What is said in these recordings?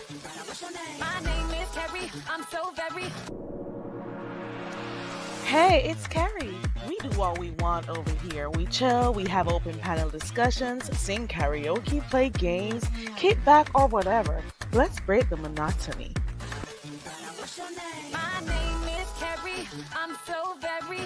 My name is Carrie. I'm so very. Hey, it's Carrie. We do what we want over here. We chill, we have open panel discussions, sing karaoke, play games, kick back, or whatever. Let's break the monotony. My name is Carrie. I'm so very.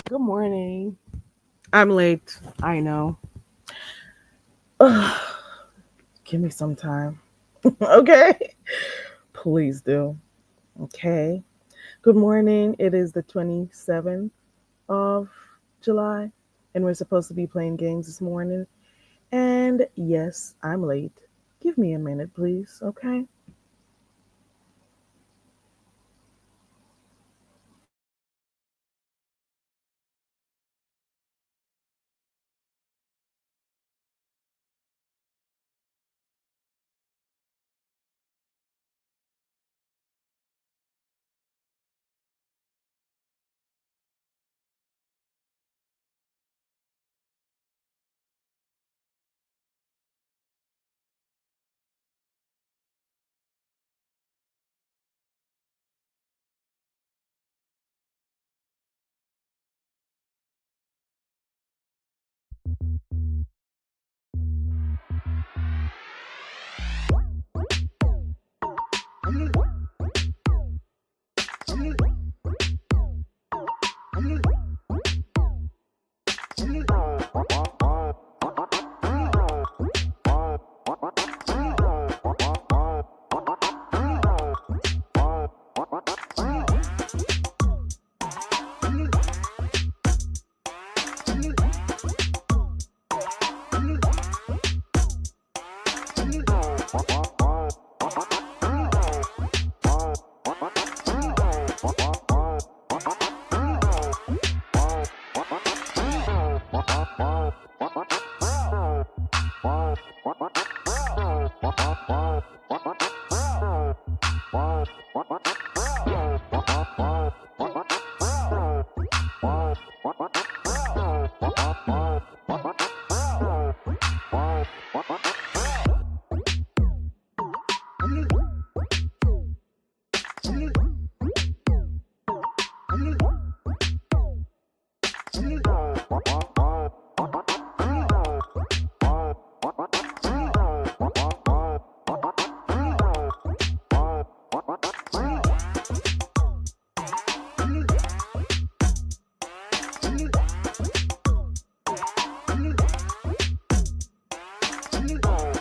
Good morning. I'm late. I know. Ugh, give me some time. Okay? Please do. Okay. Good morning. It is the 27th of July, and we're supposed to be playing games this morning. And yes, I'm late. Give me a minute, please. Okay?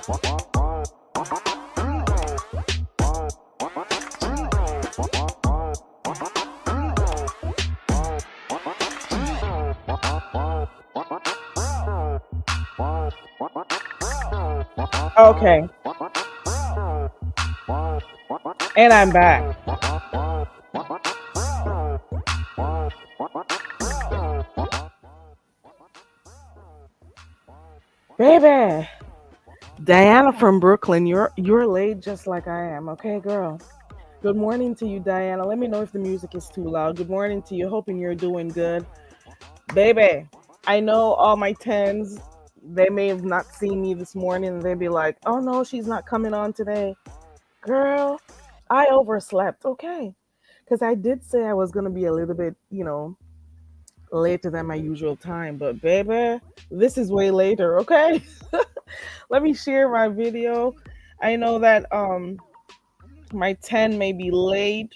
Okay, and I'm back. Baby, Diana from Brooklyn, you're late just like I am, okay, girl? Good morning to you, Diana. Let me know if the music is too loud. Good morning to you. Hoping you're doing good. Baby, I know all my tens, they may have not seen me this morning and they'd be like, oh no, she's not coming on today. Girl, I overslept, okay? Because I did say I was going to be a little bit, later than my usual time, but baby, this is way later, okay? Let me share my video. I know that my 10 may be late.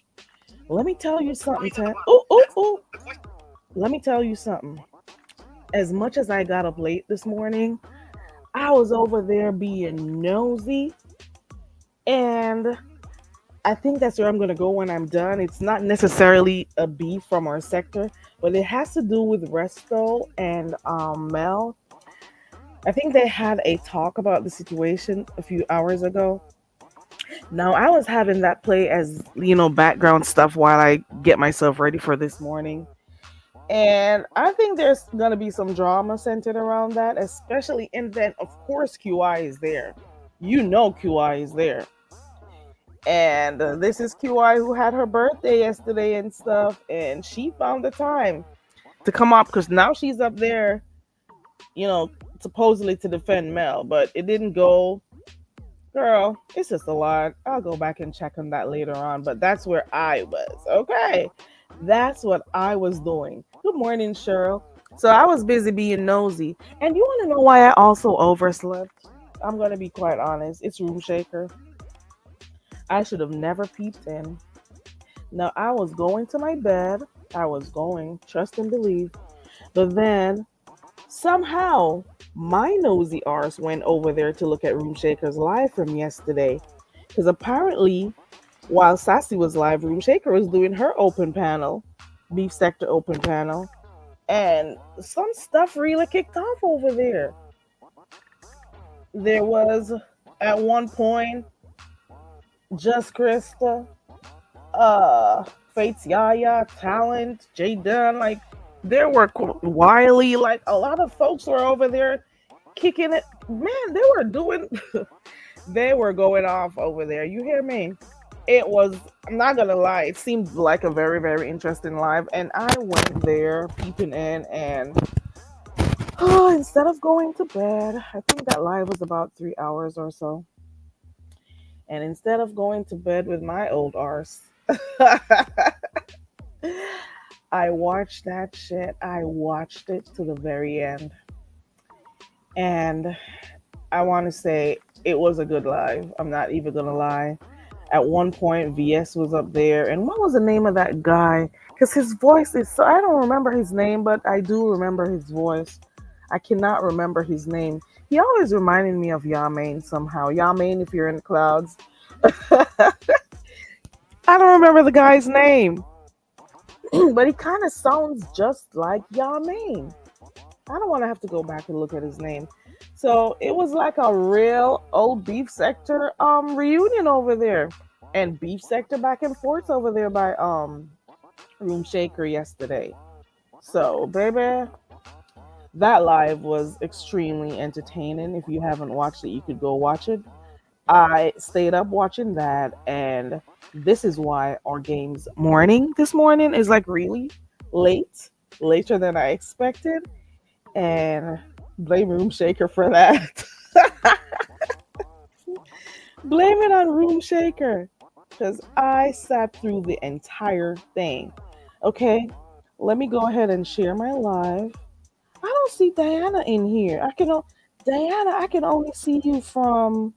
Let me tell you something, 10. Oh, oh, oh. Let me tell you something. As much as I got up late this morning, I was over there being nosy, and I think that's where I'm going to go when I'm done. It's not necessarily a beef from our sector, but it has to do with Resto and Mel. I think they had a talk about the situation a few hours ago. Now, I was having that play as, background stuff while I get myself ready for this morning. And I think there's going to be some drama centered around that, especially, and then, of course, QI is there. You know, QI is there. And this is QI who had her birthday yesterday and stuff. And she found the time to come up because now she's up there, you know, supposedly to defend Mel, but it didn't go. Girl, it's just a lot. I'll go back and check on that later on, but that's where I was. Okay. That's what I was doing. Good morning, Cheryl. So I was busy being nosy. And you want to know why I also overslept? I'm going to be quite honest. It's Room Shaker. I should have never peeped in. Now, I was going to my bed. I was going, trust and believe. But then somehow my nosy arse went over there to look at Room Shaker's live from yesterday. Because apparently, while Sassy was live, Room Shaker was doing her open panel, Beef Sector open panel. And some stuff really kicked off over there. There was, at one point, Just Krista, uh, Fates Yaya, Talent, Jay Dunn, like, there were Wiley, like, a lot of folks were over there kicking it. Man, they were doing, they were going off over there. You hear me? It was, I'm not gonna lie, it seemed like a very, very interesting live. And I went there peeping in, and instead of going to bed, I think that live was about 3 hours or so. And instead of going to bed with my old arse, I watched that shit. I watched it to the very end. And I want to say it was a good live. I'm not even going to lie. At one point, VS was up there. And what was the name of that guy? Because his voice is so, I don't remember his name, but I do remember his voice. I cannot remember his name. He always reminded me of Yamaine somehow. Yamaine, if you're in the clouds. I don't remember the guy's name. But he kind of sounds just like Yamaine. I don't want to have to go back and look at his name. So it was like a real old Beef Sector reunion over there. And Beef Sector back and forth over there by Room Shaker yesterday. So baby, that live was extremely entertaining. If you haven't watched it, you could go watch it. I stayed up watching that, and this is why our game's morning this morning is like really late, later than I expected, and blame Room Shaker for that. Blame it on Room Shaker, because I sat through the entire thing. Okay, let me go ahead and share my live. I don't see Diana in here. Diana, I can only see you from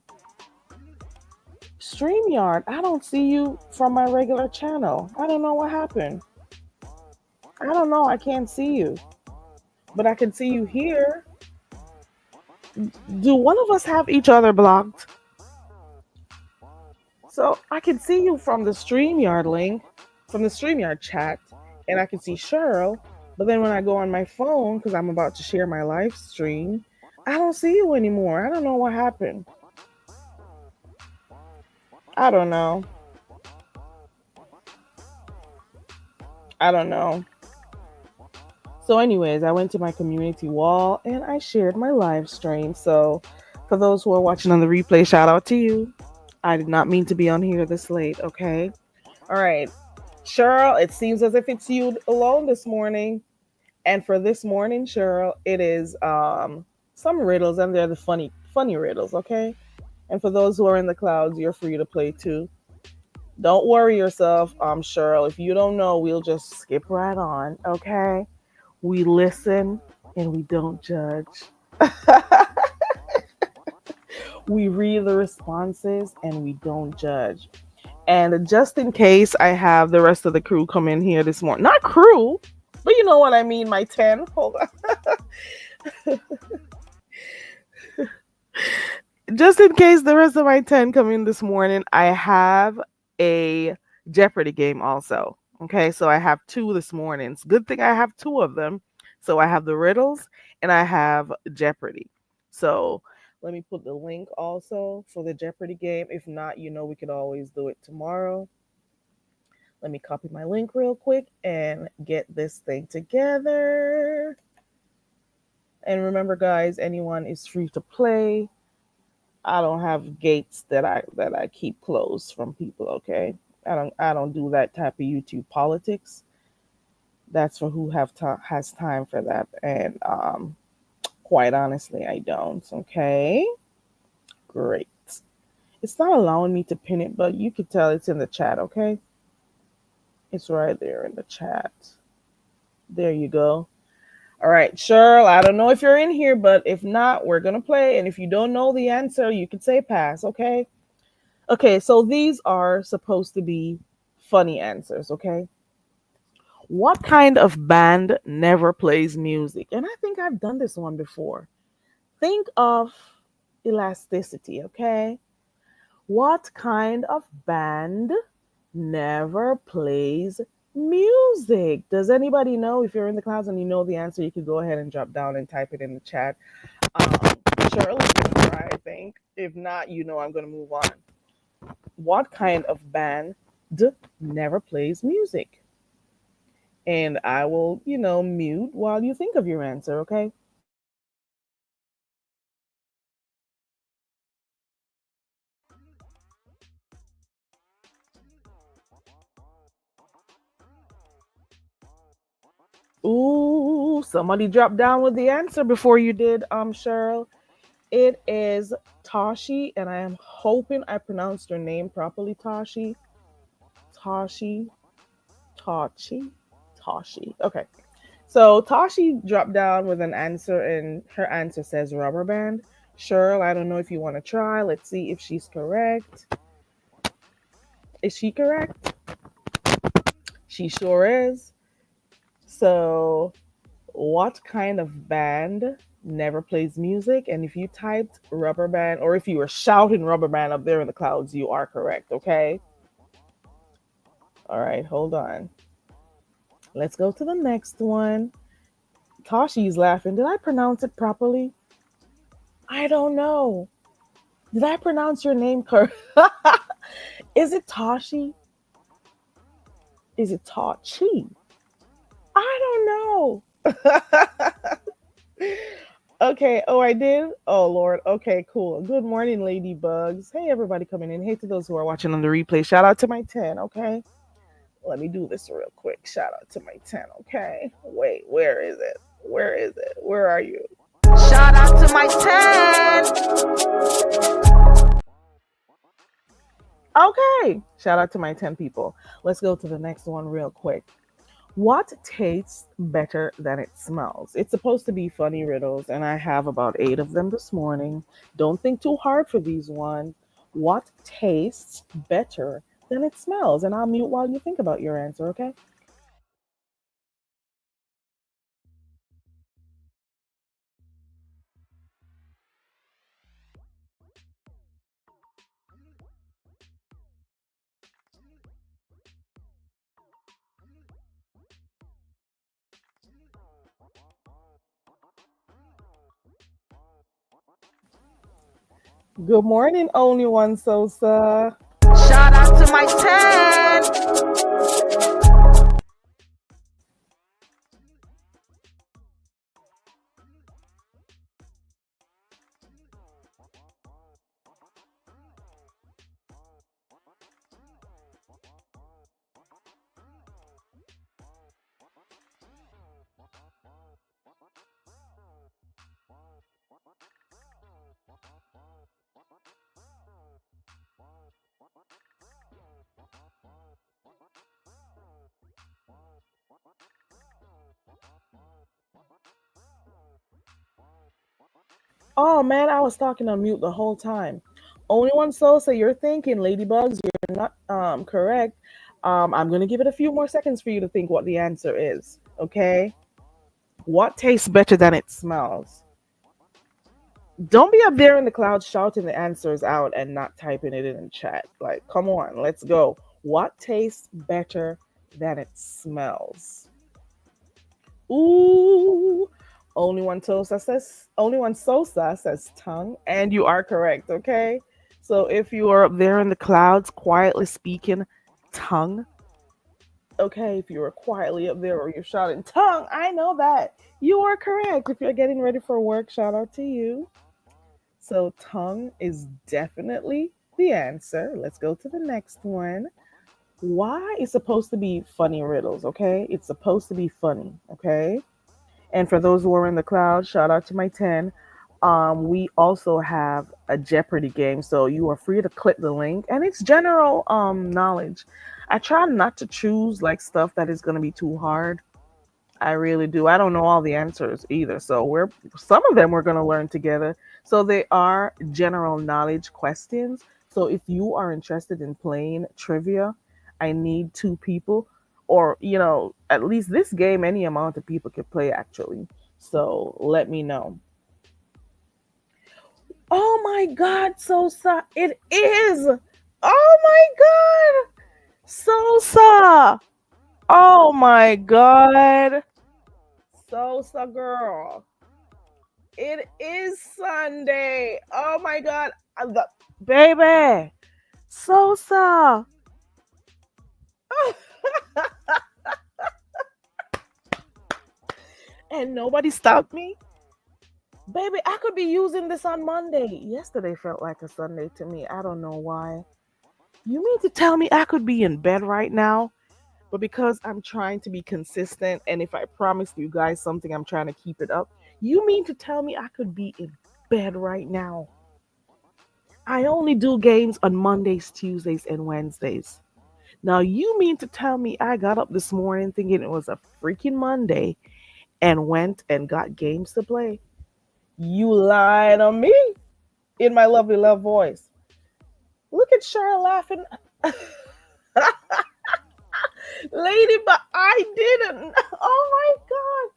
StreamYard. I don't see you from my regular channel. I don't know what happened. I don't know. I can't see you. But I can see you here. Do one of us have each other blocked? So I can see you from the StreamYard link, from the StreamYard chat, and I can see Cheryl. But then when I go on my phone, because I'm about to share my live stream, I don't see you anymore. I don't know what happened. I don't know. I don't know. So, anyways, I went to my community wall and I shared my live stream. So, for those who are watching on the replay, shout out to you. I did not mean to be on here this late, okay? All right. Cheryl, it seems as if it's you alone this morning. And for this morning, Cheryl, it is some riddles, and they're the funny riddles, okay? And for those who are in the clouds, you're free to play too. Don't worry yourself, Cheryl. If you don't know, we'll just skip right on, okay? We listen and we don't judge. We read the responses and we don't judge. And just in case I have the rest of the crew come in here this morning, not crew, but you know what I mean, my 10. Hold on. Just in case the rest of my 10 come in this morning, I have a Jeopardy game also. Okay, so I have two this morning. It's good thing I have two of them. So I have the riddles and I have Jeopardy. So let me put the link also for the Jeopardy game. If not, we could always do it tomorrow. Let me copy my link real quick and get this thing together. And remember, guys, anyone is free to play. I don't have gates that I keep closed from people, okay? I don't do that type of YouTube politics. That's for who has time for that. And quite honestly, I don't, okay? Great. It's not allowing me to pin it, but you can tell it's in the chat, okay? It's right there in the chat. There you go. All right, Cheryl, I don't know if you're in here, but if not, we're going to play. And if you don't know the answer, you can say pass, okay? Okay, so these are supposed to be funny answers, okay? What kind of band never plays music? And I think I've done this one before. Think of elasticity, okay? What kind of band never plays music? Does anybody know? If you're in the class and you know the answer, you could go ahead and drop down and type it in the chat. Um, Shirley's gonna try, I think. If not, I'm gonna move on. What kind of band never plays music? And I will, mute while you think of your answer, okay? Ooh, somebody dropped down with the answer before you did, Cheryl. It is Tashi, and I am hoping I pronounced your name properly, Tashi. Tashi, Tachi, Tashi. Okay. So Tashi dropped down with an answer, and her answer says rubber band. Cheryl, I don't know if you want to try. Let's see if she's correct. Is she correct? She sure is. So, what kind of band never plays music? And if you typed rubber band, or if you were shouting rubber band up there in the clouds, you are correct, okay? All right, hold on. Let's go to the next one. Tashi's laughing. Did I pronounce it properly? I don't know. Did I pronounce your name correct? Is it Tashi? Is it Tachi? I don't know. Okay. Oh, I did? Oh, Lord. Okay, cool. Good morning, ladybugs. Hey, everybody coming in. Hey, to those who are watching on the replay. Shout out to my 10, okay? Let me do this real quick. Shout out to my 10, okay? Wait, where is it? Where is it? Where are you? Shout out to my 10. Okay. Shout out to my 10 people. Let's go to the next one real quick. What tastes better than it smells? It's supposed to be funny riddles, and I have about 8 of them this morning. Don't think too hard for these one. What tastes better than it smells? And I'll mute while you think about your answer, okay? Good morning, only one Sosa. Shout out to my 10. Oh man, I was talking on mute the whole time. Only one Sosa, you're thinking, Ladybugs, you're not correct. I'm gonna give it a few more seconds for you to think what the answer is. Okay? What tastes better than it smells? Don't be up there in the clouds shouting the answers out and not typing it in chat. Like, come on, let's go. What tastes better than it smells? Ooh, only one Sosa says tongue, and you are correct. Okay, so if you are up there in the clouds quietly speaking tongue, okay, if you are quietly up there or you're shouting tongue, I know that you are correct. If you're getting ready for work, shout out to you. So tongue is definitely the answer. Let's go to the next one. Why is supposed to be funny riddles? Okay, it's supposed to be funny. Okay. And for those who are in the cloud, shout out to my 10. We also have a Jeopardy game, so you are free to click the link, and it's general knowledge. I try not to choose like stuff that is going to be too hard. I really do. I don't know all the answers either, so we're some of them we're going to learn together. So they are general knowledge questions. So if you are interested in playing trivia, I need two people, or at least this game any amount of people can play actually. So let me know. Oh my God, Sosa, it is. Oh my God, Sosa. Oh my God, Sosa girl. It is Sunday. Oh my God. Baby. Sosa. And nobody stopped me. Baby, I could be using this on Monday. Yesterday felt like a Sunday to me. I don't know why. You mean to tell me I could be in bed right now? But because I'm trying to be consistent, and if I promise you guys something, I'm trying to keep it up. You mean to tell me I could be in bed right now? I only do games on Mondays, Tuesdays, and Wednesdays. Now, you mean to tell me I got up this morning thinking it was a freaking Monday and went and got games to play? You lied on me in my lovely love voice. Look at Cheryl laughing. Lady, but I didn't. Oh my God.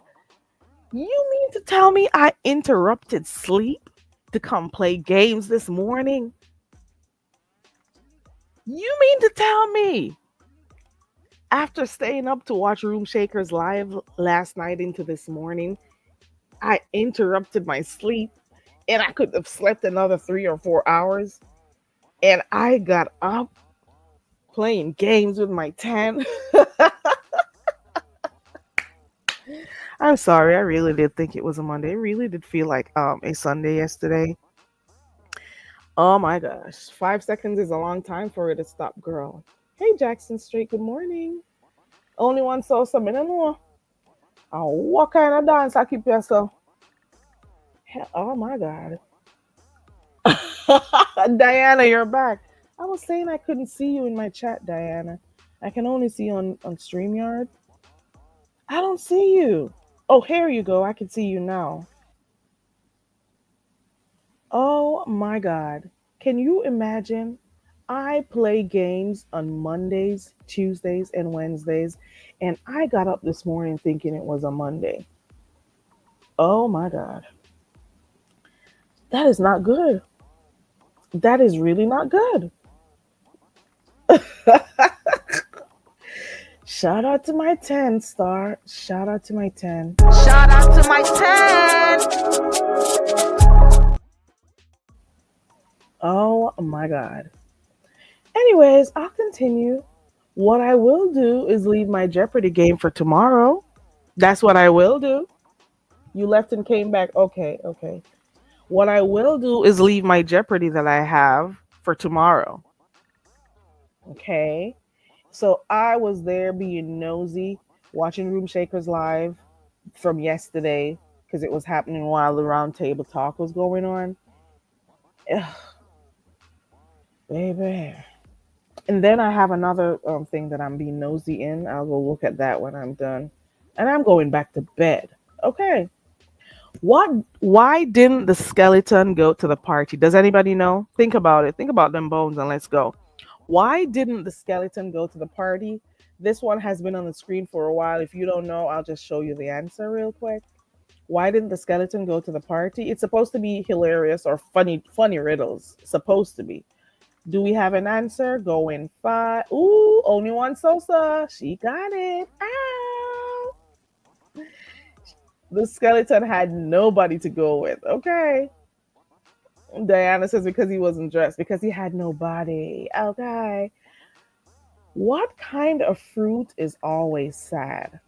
You mean to tell me I interrupted sleep to come play games this morning? You mean to tell me after staying up to watch Room Shakers live last night into this morning, I interrupted my sleep and I could have slept another 3 or 4 hours and I got up playing games with my 10? I'm sorry, I really did think it was a Monday. It really did feel like a Sunday yesterday. Oh my gosh. 5 seconds is a long time for it to stop, girl. Hey Jackson Street, good morning. Only one source I don't know. What kind of dance I keep yourself? Oh my God. Diana, you're back. I was saying I couldn't see you in my chat, Diana. I can only see you on StreamYard. I don't see you. Oh, here you go. I can see you now. Oh my God. Can you imagine? I play games on Mondays, Tuesdays, and Wednesdays, and I got up this morning thinking it was a Monday. Oh my God. That is not good. That is really not good. Shout out to my 10 star. Shout out to my 10. Shout out to my 10. Oh my God. Anyways, I'll continue. What I will do is leave my Jeopardy game for tomorrow. That's what I will do. You left and came back. Okay, okay. What I will do is leave my Jeopardy that I have for tomorrow. Okay. So I was there being nosy, watching Room Shakers live from yesterday because it was happening while the round table talk was going on. Ugh, baby. And then I have another thing that I'm being nosy in. I'll go look at that when I'm done. And I'm going back to bed. Okay. What why didn't the skeleton go to the party? Does anybody know? Think about it. Think about them bones and let's go. Why didn't the skeleton go to the party? This one has been on the screen for a while. If you don't know, I'll just show you the answer real quick. Why didn't the skeleton go to the party? It's supposed to be hilarious or funny riddles. Supposed to be. Do we have an answer? Going five. Ooh, only one Sosa. She got it. Ow. The skeleton had nobody to go with. Okay. Diana says because he wasn't dressed, because he had no body. Okay. What kind of fruit is always sad?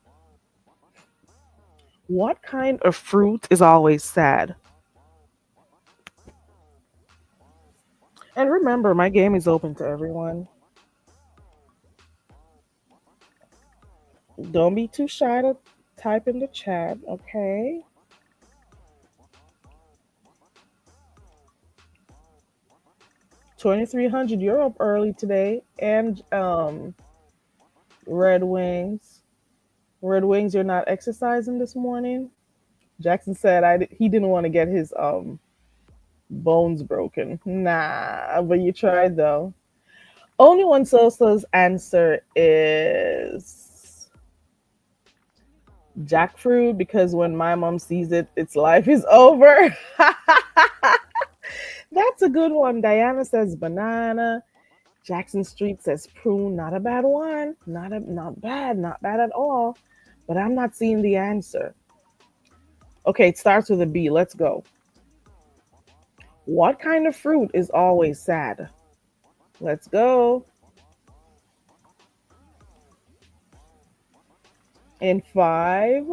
What kind of fruit is always sad? And remember, my game is open to everyone. Don't be too shy to type in the chat, okay? 2300, you're up early today. And Red Wings. Red Wings, you're not exercising this morning? Jackson said he didn't want to get his bones broken. Nah, but you tried though. Only one Sosa's answer is jackfruit because when my mom sees it, its life is over. That's a good one. Diana says banana. Jackson Street says prune. Not a bad one. Not bad. Not bad at all. But I'm not seeing the answer. Okay, it starts with a B. Let's go. What kind of fruit is always sad? Let's go. In 5,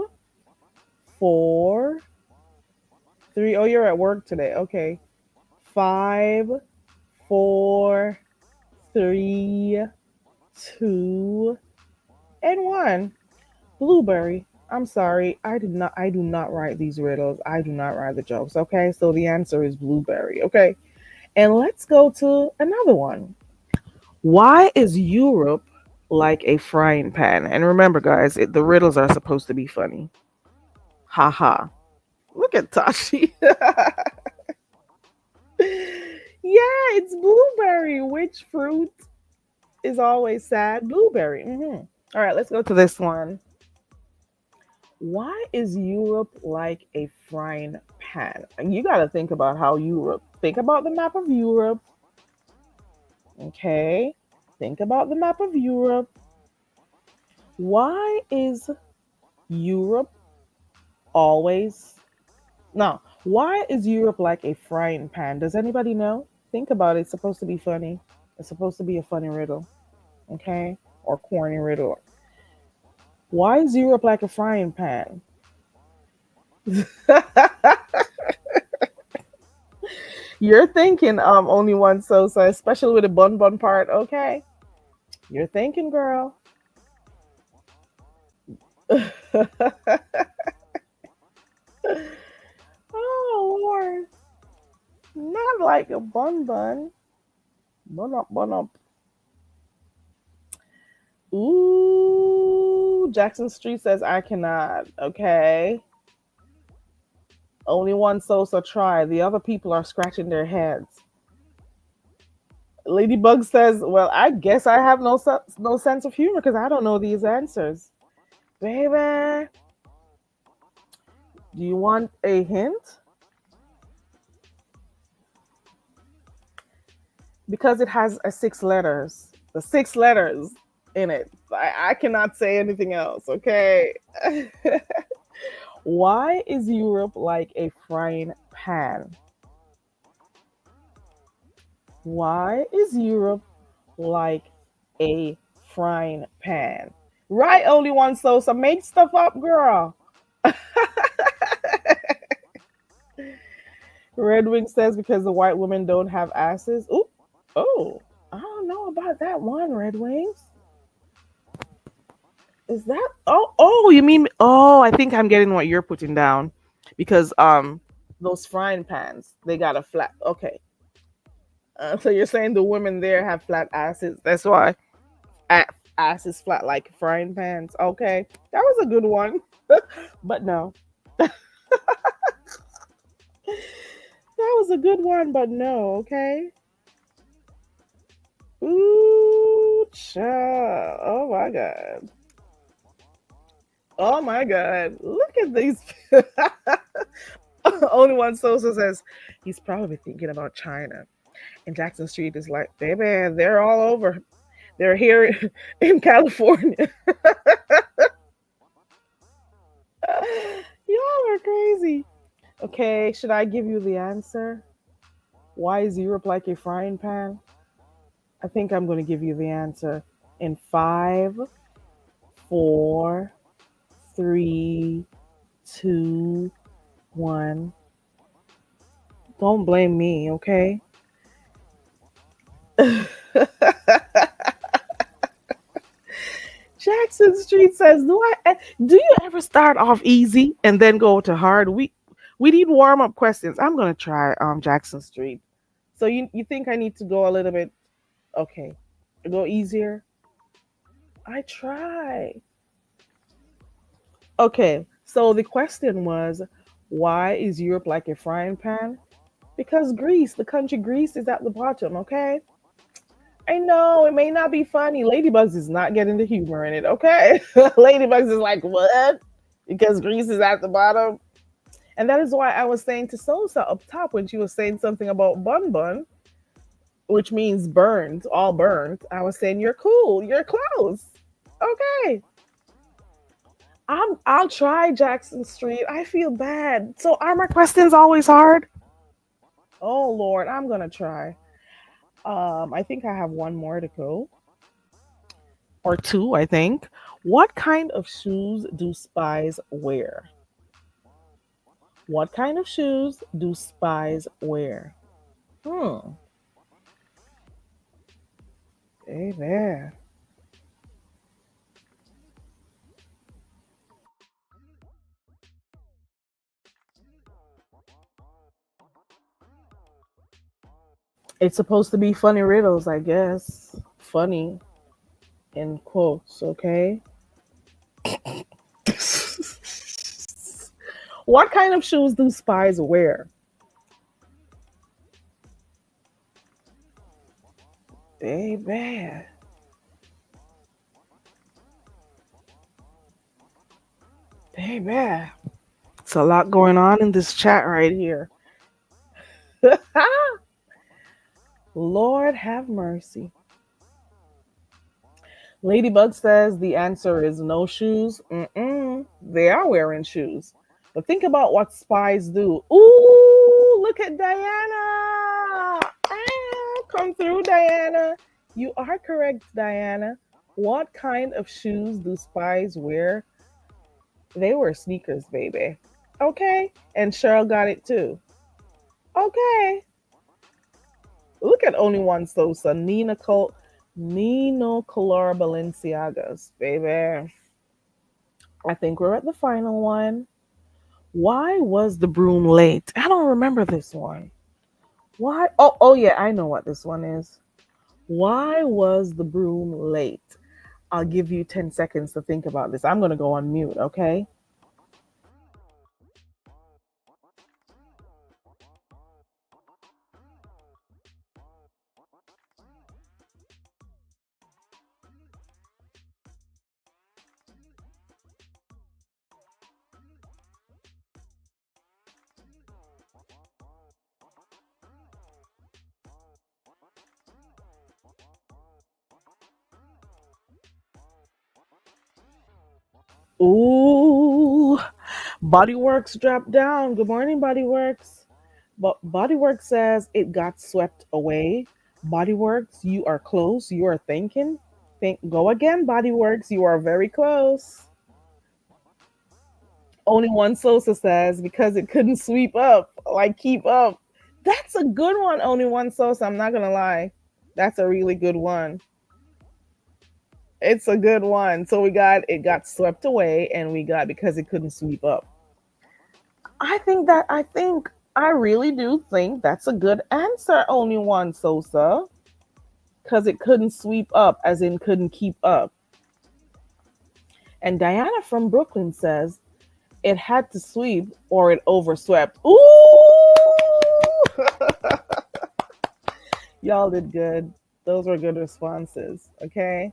4, 3. Oh, you're at work today. Okay. 5, 4, 3, 2, and 1. Blueberry. I'm sorry. I do not write these riddles. I do not write the jokes. Okay. So the answer is blueberry. Okay. And let's go to another one. Why is Europe like a frying pan? And remember, guys, the riddles are supposed to be funny. Ha ha. Look at Tashi. Yeah, it's blueberry. Which fruit is always sad? Blueberry. All right, let's go to this one. Why is Europe like a frying pan? And you got to think about how Europe. Think about the map of Europe. Okay. Think about the map of Europe. Why is Europe always. No, why is Europe like a frying pan? Does anybody know? Think about it. It's supposed to be funny. It's supposed to be a funny riddle. Okay. Or corny riddle. Why is Europe like a frying pan? You're thinking only one Sosa, especially with the bun part. Okay. You're thinking, girl. Oh Lord. Not like a bun. Bun up. Ooh, Jackson Street says I cannot. Okay. Only one Sosa try. The other people are scratching their heads. Ladybug says, "Well, I guess I have no sense of humor because I don't know these answers." Baby, do you want a hint? Because it has a 6 letters. The 6 letters in it. I cannot say anything else. Okay. Why is Europe like a frying pan? Why is Europe like a frying pan? Right, only one so make stuff up, girl. Red Wing says because the white women don't have asses. Ooh, oh, I don't know about that one, Red Wings. Is that oh you mean I think I'm getting what you're putting down. Because those frying pans, they got a flat okay. So you're saying the women there have flat asses. That's why a- ass is flat like frying pans. Okay. That was a good one. But no. That was a good one, but no, okay? Ooh, child. Oh my god. Oh my god. Look at these. Only one Sosa says he's probably thinking about China. And Jackson Street is like, baby, they're all over. They're here in California. Y'all are crazy. Okay, should I give you the answer? Why is Europe like a frying pan? I think I'm going to give you the answer in five, four, three, two, one. Don't blame me, okay? Jackson Street says, do you ever start off easy and then go to hard? We need warm up questions. I'm gonna try Jackson Street. So you think I need to go a little bit okay. Go easier? I try. Okay, so the question was, why is Europe like a frying pan? Because Greece, the country Greece, is at the bottom, okay? I know it may not be funny. Ladybugs is not getting the humor in it, okay? Ladybugs is like, what? Because Greece is at the bottom. And that is why I was saying to Sosa up top when she was saying something about bun bun, which means burned, all burned. I was saying, you're cool, you're close. Okay. I'll try Jackson Street. I feel bad. So are my questions always hard? Oh Lord, I'm gonna try. I think I have one more to go. Or two, I think. What kind of shoes do spies wear? What kind of shoes do spies wear? Hmm. Hey there. It's supposed to be funny riddles, I guess. Funny in quotes, okay? What kind of shoes do spies wear? Baby. Baby. It's a lot going on in this chat right here. Lord have mercy. Ladybug says the answer is no shoes. Mm-mm. They are wearing shoes. But think about what spies do. Ooh, look at Diana. Come through, Diana. You are correct, Diana. What kind of shoes do spies wear? They wear sneakers, baby. Okay. And Cheryl got it too. Okay. Look at only one Sosa. Nino Color Balenciagas, baby. I think we're at the final one. Why was the broom late? I don't remember this one. Why? Oh yeah, I know what this one is. Why was the broom late? I'll give you 10 seconds to think about this. I'm going to go on mute, okay? Ooh, Bodyworks dropped down. Good morning, Bodyworks. But Bodyworks says it got swept away Bodyworks, you are close. You are thinking. Think. Go again, Bodyworks. You are very close. Only one Sosa says because it couldn't sweep up, like keep up. That's a good one. Only one Sosa. I'm not gonna lie. That's a really good one. It's a good one. So we got it got swept away, and we got because it couldn't sweep up. I really do think that's a good answer. Only one Sosa because it couldn't sweep up, as in couldn't keep up. And Diana from Brooklyn says it had to sweep or it overswept. Ooh, y'all did good. Those were good responses. Okay.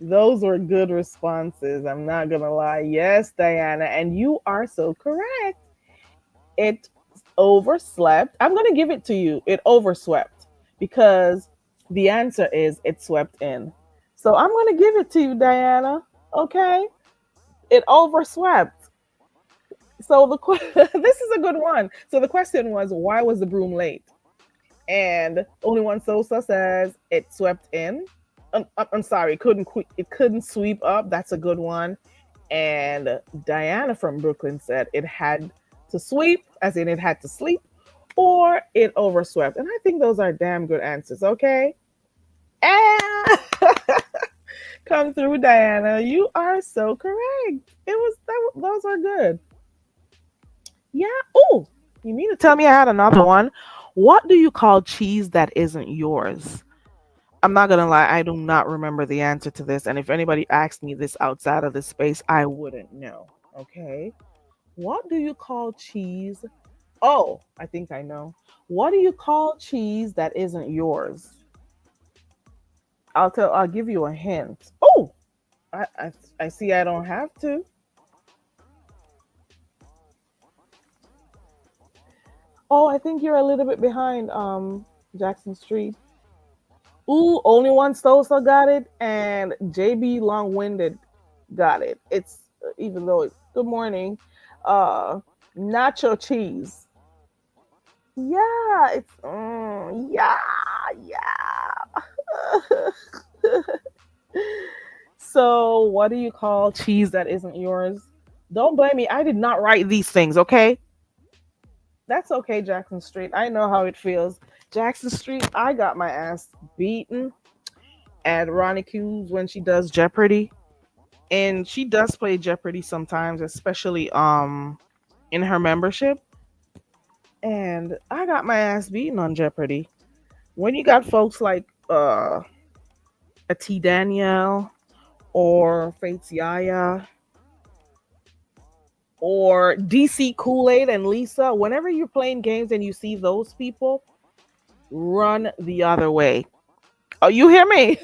Those were good responses. I'm not going to lie. Yes, Diana. And you are so correct. It overslept. I'm going to give it to you. It overswept because the answer is it swept in. So I'm going to give it to you, Diana. Okay. It overswept. So this is a good one. So the question was, why was the broom late? And only one Sosa says it swept in. I'm sorry, it couldn't sweep up. That's a good one. And Diana from Brooklyn said it had to sweep, as in it had to sleep, or it overswept. And I think those are damn good answers. Okay. And come through, Diana. You are so correct. Those are good. Yeah. Oh, you mean to tell me I had another one? What do you call cheese that isn't yours? I'm not gonna lie, I do not remember the answer to this. And if anybody asked me this outside of this space, I wouldn't know. Okay. What do you call cheese? Oh, I think I know. What do you call cheese that isn't yours? I'll give you a hint. Oh, I see I don't have to. Oh, I think you're a little bit behind, Jackson Street. Ooh, only one Sosa got it, and JB Long Winded got it. It's even though it's good morning, uh, nacho cheese. Yeah, it's yeah, yeah. So, what do you call cheese that isn't yours? Don't blame me. I did not write these things. Okay, that's okay, Jackson Street. I know how it feels. Jackson Street, I got my ass beaten at Ronnie Q's when she does Jeopardy. And she does play Jeopardy sometimes, especially in her membership. And I got my ass beaten on Jeopardy. When you got folks like a T Danielle or Fates Yaya or DC Kool-Aid and Lisa, whenever you're playing games and you see those people, run the other way. Oh, you hear me?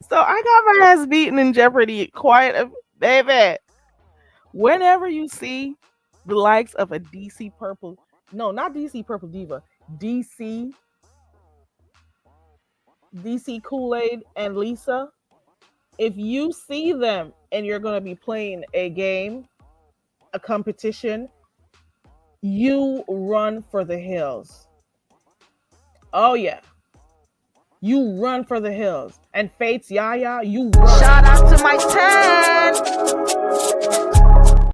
So I got my ass beaten in Jeopardy quite a baby. Whenever you see the likes of a DC Purple, no, not DC Purple Diva, DC, DC Kool-Aid and Lisa, if you see them and you're going to be playing a game, a competition, you run for the hills. Oh, yeah. You run for the hills. And Fates Yaya, you run. Shout out to my 10.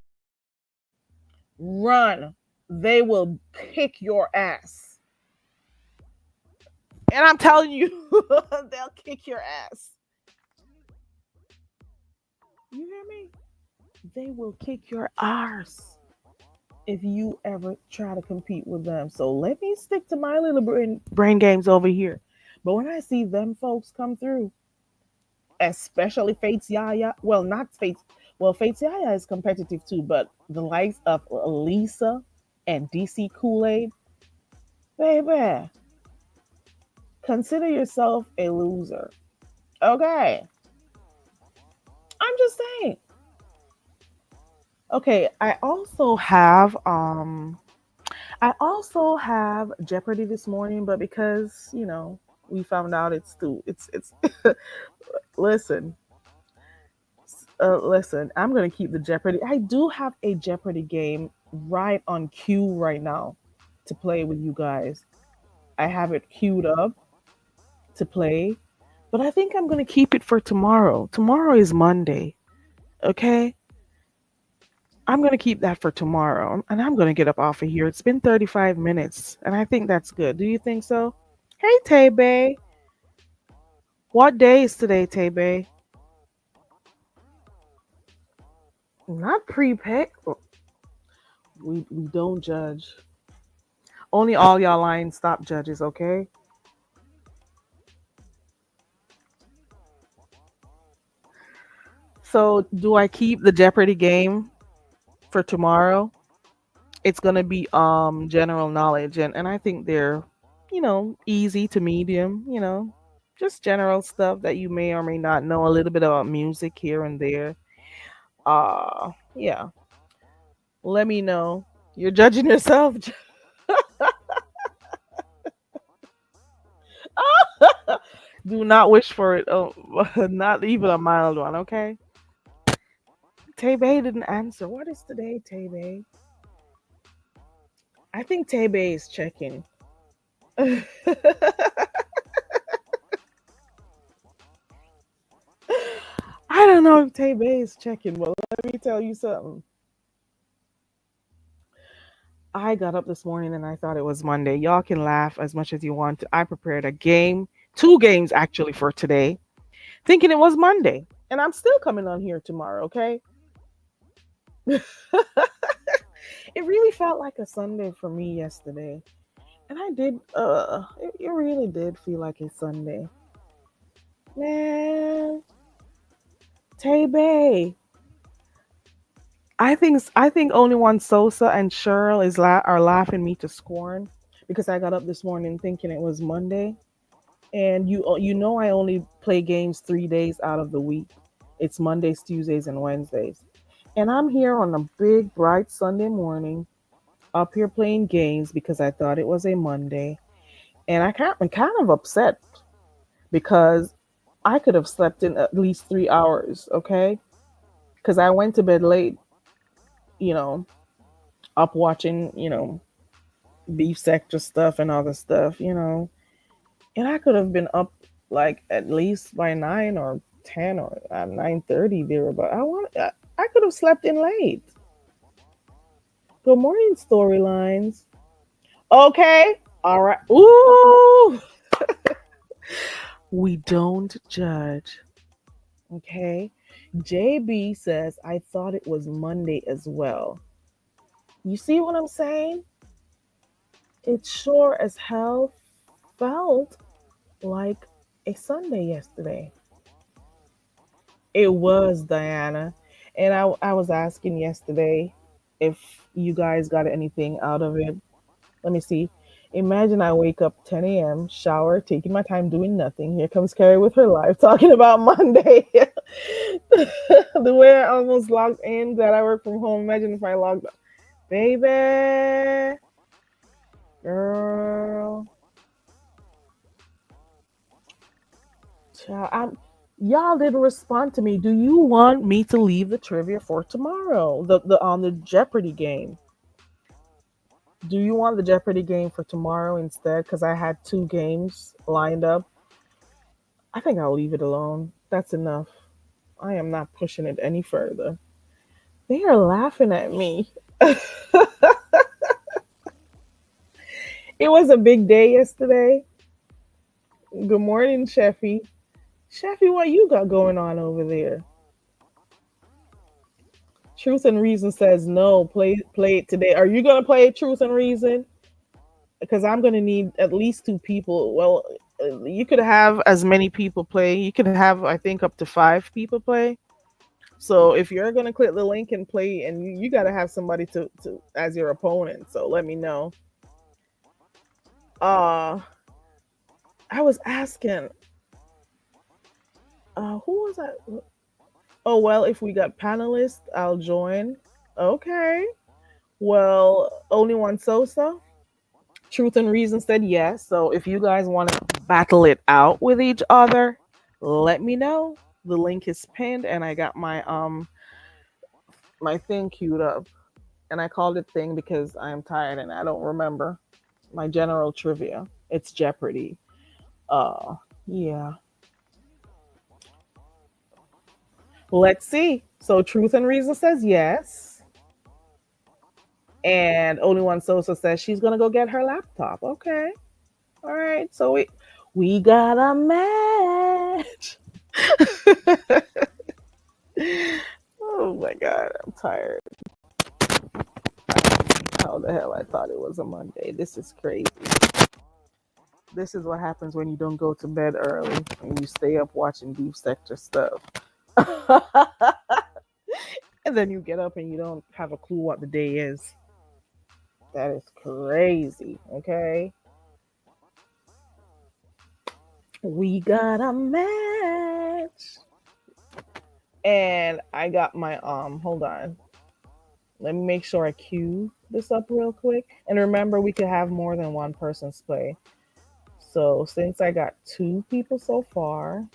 Run. They will kick your ass. And I'm telling you, they'll kick your ass. You hear me? They will kick your arse if you ever try to compete with them. So let me stick to my little brain games over here. But when I see them folks come through, especially Fates Yaya, well, not Fates, well, Fates Yaya is competitive too, but the likes of Lisa and DC Kool-Aid, baby, consider yourself a loser. Okay. I'm just saying. Okay, I also have Jeopardy this morning, but because, we found out it's listen. Listen, I'm going to keep the Jeopardy. I do have a Jeopardy game right on cue right now to play with you guys. I have it queued up to play, but I think I'm going to keep it for tomorrow. Tomorrow is Monday. Okay? I'm going to keep that for tomorrow and I'm going to get up off of here. It's been 35 minutes and I think that's good. Do you think so? Hey, Tay. What day is today, Tay? Not prepaid. We don't judge. Only all y'all lying stop judges, okay? So, do I keep the Jeopardy game for tomorrow? It's gonna be general knowledge, and I think they're, easy to medium. Just general stuff that you may or may not know. A little bit about music here and there. Yeah. Let me know. You're judging yourself. Do not wish for it. Oh, not even a mild one. Okay. Tebe didn't answer. What is today, Tebe? I think Tebe is checking. I don't know if Tebe is checking, but let me tell you something. I got up this morning and I thought it was Monday. Y'all can laugh as much as you want. I prepared a game, two games actually for today, thinking it was Monday. And I'm still coming on here tomorrow, okay? It really felt like a Sunday for me yesterday. And I did it really did feel like a Sunday. Man, Tay Bay. I think only one Sosa and Cheryl are laughing me to scorn because I got up this morning thinking it was Monday, and you know I only play games 3 days out of the week. It's Mondays, Tuesdays, and Wednesdays, and I'm here on a big bright Sunday morning up here playing games because I thought it was a Monday, and I'm kind of upset because I could have slept in at least 3 hours, okay? Because I went to bed late, you know, up watching, beef sector stuff and other stuff. And I could have been up like at least by 9 or 10 or 9:30 there, but I could have slept in late. Good morning, storylines. Okay, all right. Ooh, we don't judge. Okay, JB says I thought it was Monday as well. You see what I'm saying? It sure as hell felt like a Sunday yesterday. It was Diana. And I was asking yesterday if you guys got anything out of it. Let me see. Imagine I wake up 10 a.m., shower, taking my time doing nothing. Here comes Carrie with her live talking about Monday. The way I almost logged in that I work from home. Imagine if I logged up. Baby, girl. Y'all didn't respond to me. Do you want me to leave the trivia for tomorrow? The on the Jeopardy game. Do you want the Jeopardy game for tomorrow instead? Because I had two games lined up. I think I'll leave it alone. That's enough. I am not pushing it any further. They are laughing at me. It was a big day yesterday. Good morning, Sheffy. Sheffy, what you got going on over there? Truth and Reason says no. Play it today. Are you gonna play Truth and Reason? Because I'm gonna need at least two people. Well, you could have as many people play. You could have, I think, up to 5 people play. So if you're gonna click the link and play, and you gotta have somebody to as your opponent. So let me know. Uh, I was asking. Who was that? Oh well, if we got panelists, I'll join. Okay. Well, only one Sosa. Truth and Reason said yes. So if you guys want to battle it out with each other, let me know. The link is pinned, and I got my thing queued up, and I called it thing because I'm tired and I don't remember my general trivia. It's Jeopardy. Uh, yeah. Let's see. So Truth and Reason says yes, and Only One Sosa says she's gonna go get her laptop. Okay. All right. So we got a match. Oh my god, I'm tired. How the hell I thought it was a Monday. This is crazy. This is what happens when you don't go to bed early and you stay up watching Deep Sector stuff. And then you get up and you don't have a clue what the day is. That is crazy. Okay. We got a match. And I got my hold on. Let me make sure I cue this up real quick. And remember, we could have more than one person's play. So since I got two people so far.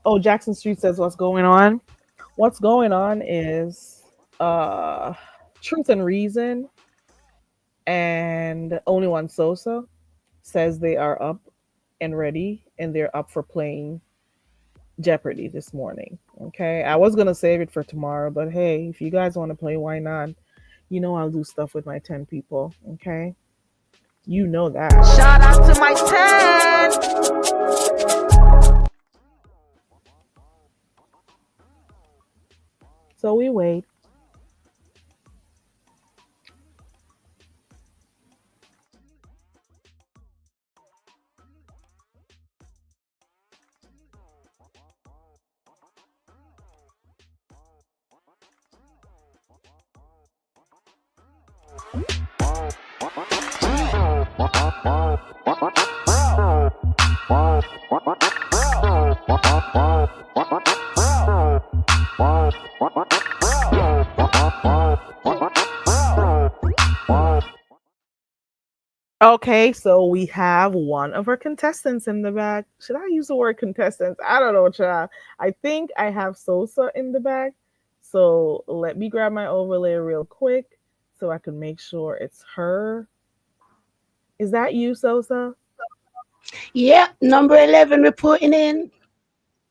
Oh, Jackson Street says what's going on? What's going on is Truth and Reason and Only One Sosa says they are up and ready and they're up for playing Jeopardy this morning. Okay. I was gonna save it for tomorrow, but hey, if you guys want to play, why not? You know I'll do stuff with my 10 people. Okay. You know that. Shout out to my 10. So we wait. Okay, so we have one of our contestants in the back. Should I use the word contestants? I don't know, child. I think I have Sosa in the back. So let me grab my overlay real quick so I can make sure it's her. Is that you, Sosa? Yeah, number 11 reporting in.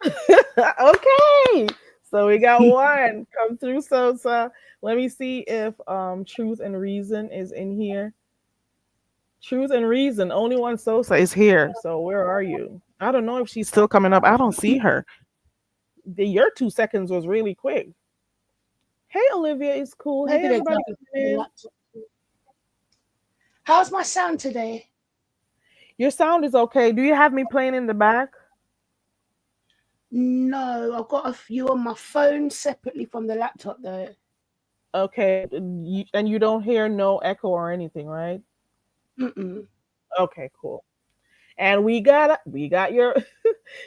Okay. So we got one. Come through, Sosa. Let me see if Truth and Reason is in here. Truth and Reason. Only One Sosa is here. So where are you? I don't know if she's still coming up. I don't see her. Your 2 seconds was really quick. Hey, Olivia, it's cool. Hey, Maybe they everybody. got the laptop. How's my sound today? Your sound is okay. Do you have me playing in the back? No, I've got a few on my phone separately from the laptop though. Okay. And you don't hear no echo or anything, right? Mm-mm. Okay, cool. And we got your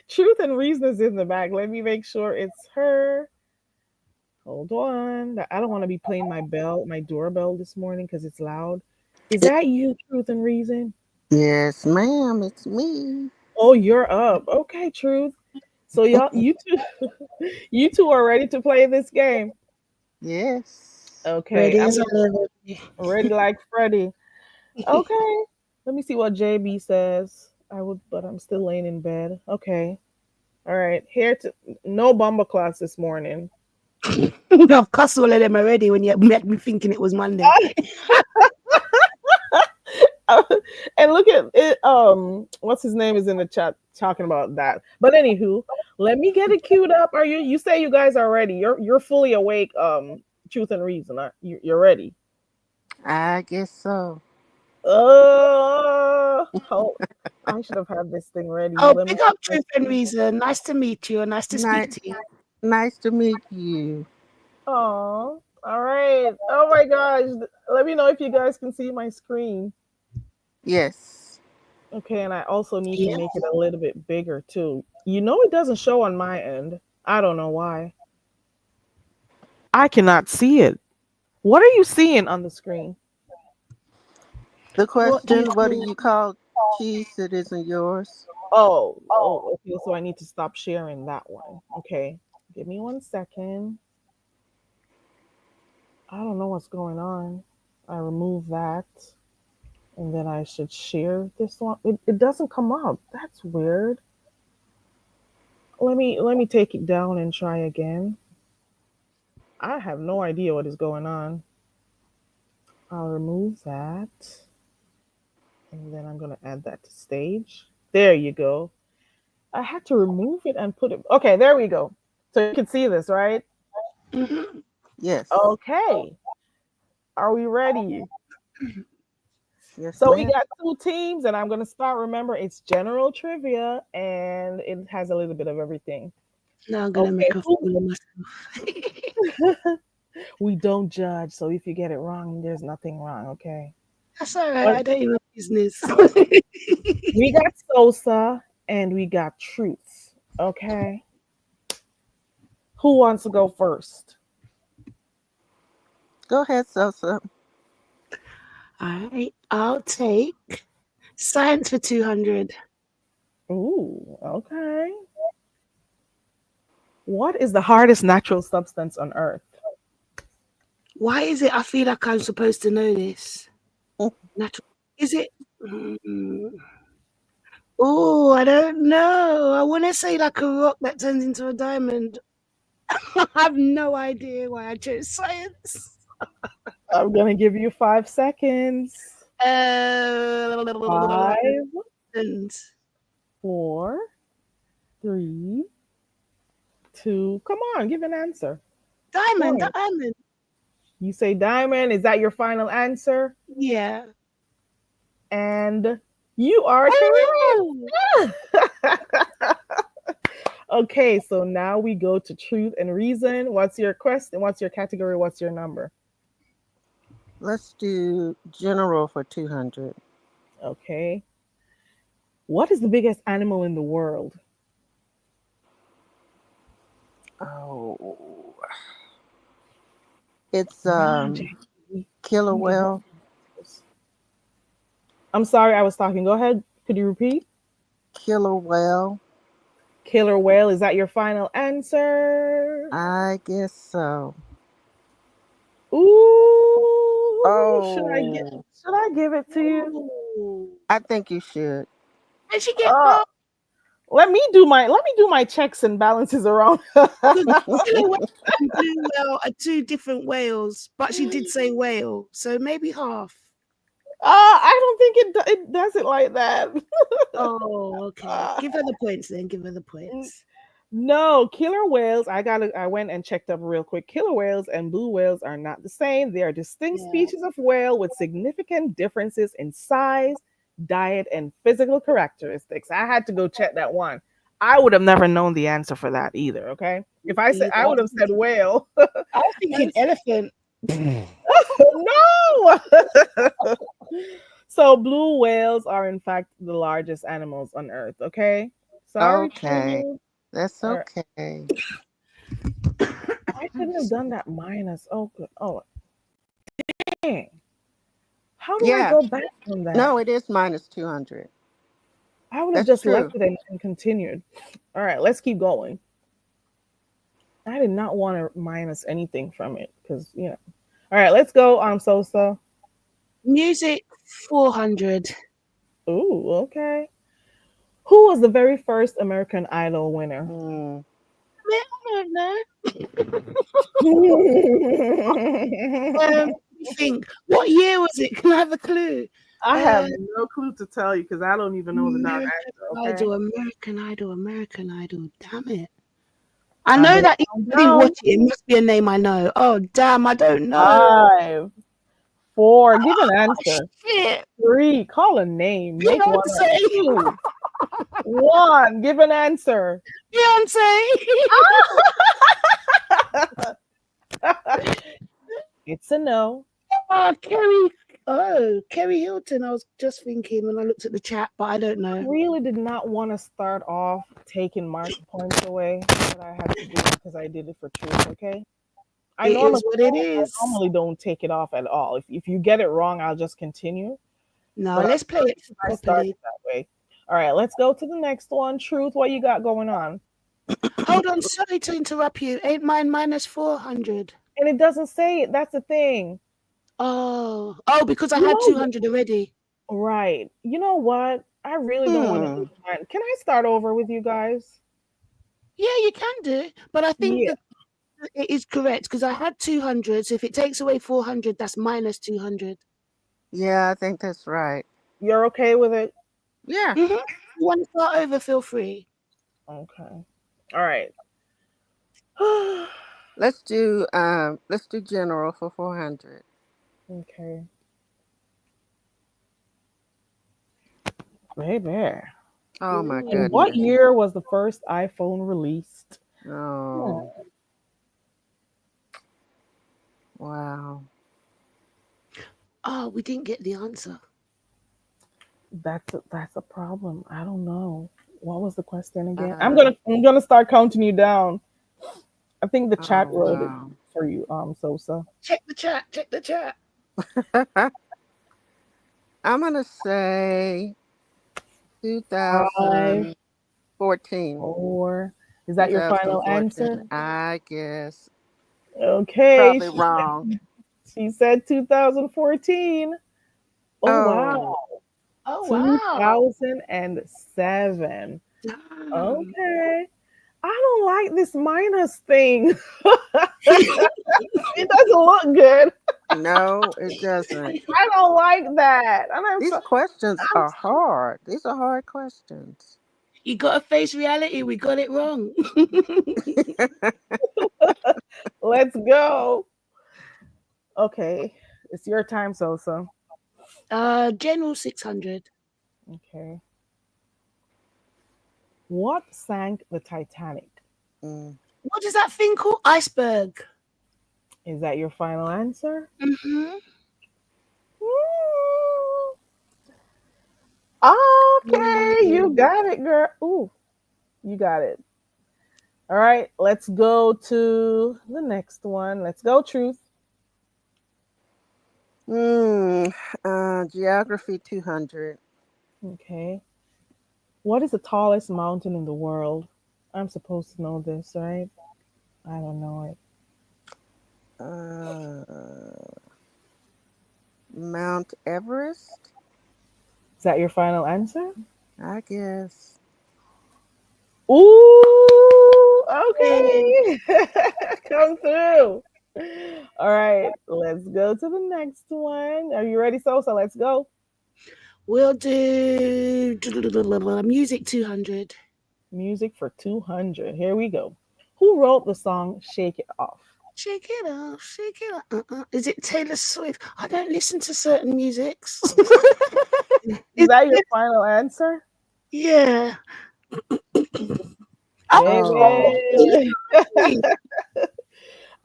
Truth and Reason is in the back. Let me make sure it's her. Hold on. I don't want to be playing my doorbell this morning because it's loud. Is that you, Truth and Reason? Yes, ma'am, it's me. Oh, you're up. Okay, Truth. So you two, you two are ready to play this game. Yes. Okay, Ready I'm as gonna I'll ever be. ready like Freddy. Okay, let me see what JB says. I would, but I'm still laying in bed. Okay, all right. Here to no bumble class this morning. I've cussed all of them already when you met me thinking it was Monday. And look at it. What's his name is in the chat talking about that. But anywho, let me get it queued up. Are you? You say you guys are ready. You're fully awake. Truth and Reason. You're ready. I guess so. Oh, I should have had this thing ready. Oh, Let me big see. up Truth and Reason. Nice to meet you and nice to speak Nice, to you. nice to meet you. Oh, all right. Oh my gosh. Let me know if you guys can see my screen. Yes. Okay, and I also need to Yeah. make it a little bit bigger too. You know, it doesn't show on my end. I don't know why. I cannot see it. What are you seeing on the screen? The What do you question, what do call you call cheese that isn't yours? Oh, okay. So I need to stop sharing that one. Okay, give me 1 second. I don't know what's going on. I removed that. And then I should share this one. It doesn't come up. That's weird. Let me take it down and try again. I have no idea what is going on. I'll remove that. And then I'm gonna add that to stage. There you go. I had to remove it and put it. Okay, there we go. So you can see this, right? Mm-hmm. Yes. Okay. Are we ready? Yes, So we ma'am. got two teams, and I'm gonna start. Remember, it's general trivia, and it has a little bit of everything. Now I'm gonna Okay, make a fool of myself. we don't judge, so if you get it wrong, there's nothing wrong. Okay. That's all right. But I don't even business. we got Sosa and we got Truth. Okay. Who wants to go first? Go ahead, Sosa. All right, I'll take science for 200. Ooh, okay. What is the hardest natural substance on Earth? Why is it I feel like I'm supposed to know this? Natural. Is it? Oh, I don't know. I want to say like a rock that turns into a diamond. I have no idea why I chose science. I'm gonna give you 5 seconds. Uh, 5, and 4, 3, 2. Come on, give an answer. diamond, Point. diamond. You say diamond. Is that your final answer? Yeah. And you are Oh, correct. Okay, so now we go to truth and reason. What's your question? What's your category? What's your number? Let's do general for 200. Okay. What is the biggest animal in the world? Oh, it's Come on, Jackie. killer I'm giving whale. you answers. I'm sorry, I was talking. Go ahead. Could you repeat? Killer whale. Killer whale. Is that your final answer? I guess so. Ooh, Oh, should I give it to you? oh. I think you should. And she get Uh, more let me do my checks and balances around. because killer whale and blue whale are two different whales, but she did say whale, so maybe half. I don't think it does it like that. Oh, okay. Uh, Give her the points then. Give her the n- points. no, killer whales. I went and checked up real quick. Killer whales and blue whales are not the same. They are distinct Yeah. species of whale with significant differences in size, diet, and physical characteristics. I had to go check that one. I would have never known the answer for that either. Okay, if I said, Either. I would have said whale. I was thinking elephant. No. So blue whales are in fact the largest animals on Earth. Okay. Sorry, Okay, True. that's All right. okay. I shouldn't have done that minus. Oh, good. Oh, dang. How do I Yeah. go back from that? No, it is minus 200. I would have That's just true. left it and continued. All right, let's keep going. I did not want to minus anything from it because. All right, let's go. Sosa. Music 400. Ooh, okay. Who was the very first American Idol winner? Hmm. I don't know. I Think what year was it? Can I have a clue? have Uh, no clue to tell you because I don't even know the darn American answer. Okay, Idol, American Idol, American Idol. Damn it! I time know to that if calm I didn't down. watch it, it must be a name I know. Oh damn! I don't know. 5, 4. Give an answer. Shit! 3. Call a name. Make one up. Beyonce. 2. 1. Give an answer. Beyonce. It's a no. Oh, Kerry. Oh, Kerry Hilton. I was just thinking when I looked at the chat, but I don't I know. really did not want to start off taking mark points away, but I had to do it because I did it for truth. Okay. I It normally is what it don't. I is. normally don't take it off at all. If you get it wrong, I'll just continue. No, But let's play it I started properly. that way. All right, let's go to the next one. Truth, what you got going on? Hold on, sorry to interrupt you. Ain't mine minus 400? And it doesn't say it. That's the thing. Oh, because I You had know, 200 already. Right. You know what? I really don't want to Hmm. lose mine. Can I start over with you guys? Yeah, you can do, but I think Yeah. that it is correct because I had 200. So if it takes away 400, that's minus 200. Yeah, I think that's right. You're okay with it? Yeah. Mm-hmm. If you want to start over, feel free. Okay. All right. Let's do general for 400. Okay. Baby. Oh my In what goodness. Ooh. year was the first iPhone released? Hmm, Oh, wow. Oh, we didn't get the answer. that's a problem. I don't know. What was the question again? I'm Uh, gonna I'm gonna start counting you down. I think the chat oh wrote it wow. for you, Sosa. Check the chat. Check the chat. I'm gonna say Five, 2014. 4. Is that your final 2014. answer? I guess. Okay. Probably wrong. She said 2014. Oh wow. Oh. Oh wow. 2007. Damn. Okay. I don't like this minus thing. It doesn't look good. No, it doesn't. I don't like that. And These questions are hard. These are hard questions. You got to face reality. We got it wrong. let's go. Okay. It's your time, Sosa. General 600. Okay. What sank the Titanic? Mm. What is that thing called? Iceberg. Is that your final answer? Mm-hmm. Mm, okay, you got it, girl. Ooh, you got it. All right, let's go to the next one. Let's go, Truth. Mm. Geography 200. Okay. What is the tallest mountain in the world? I'm supposed to know this, right? I don't know it. Uh, Mount Everest, Is that your final answer? I guess. Ooh, Hey, okay. Come through. All right, let's go to the next one. Are you ready, Sosa? Let's go. we'll do music 200. Music for 200. Here we go. Who wrote the song Shake It Off? Shake it off, shake it off. Is it Taylor Swift? I don't listen to certain musics. Is Is that your it? final answer? Yeah. Oh, Baby.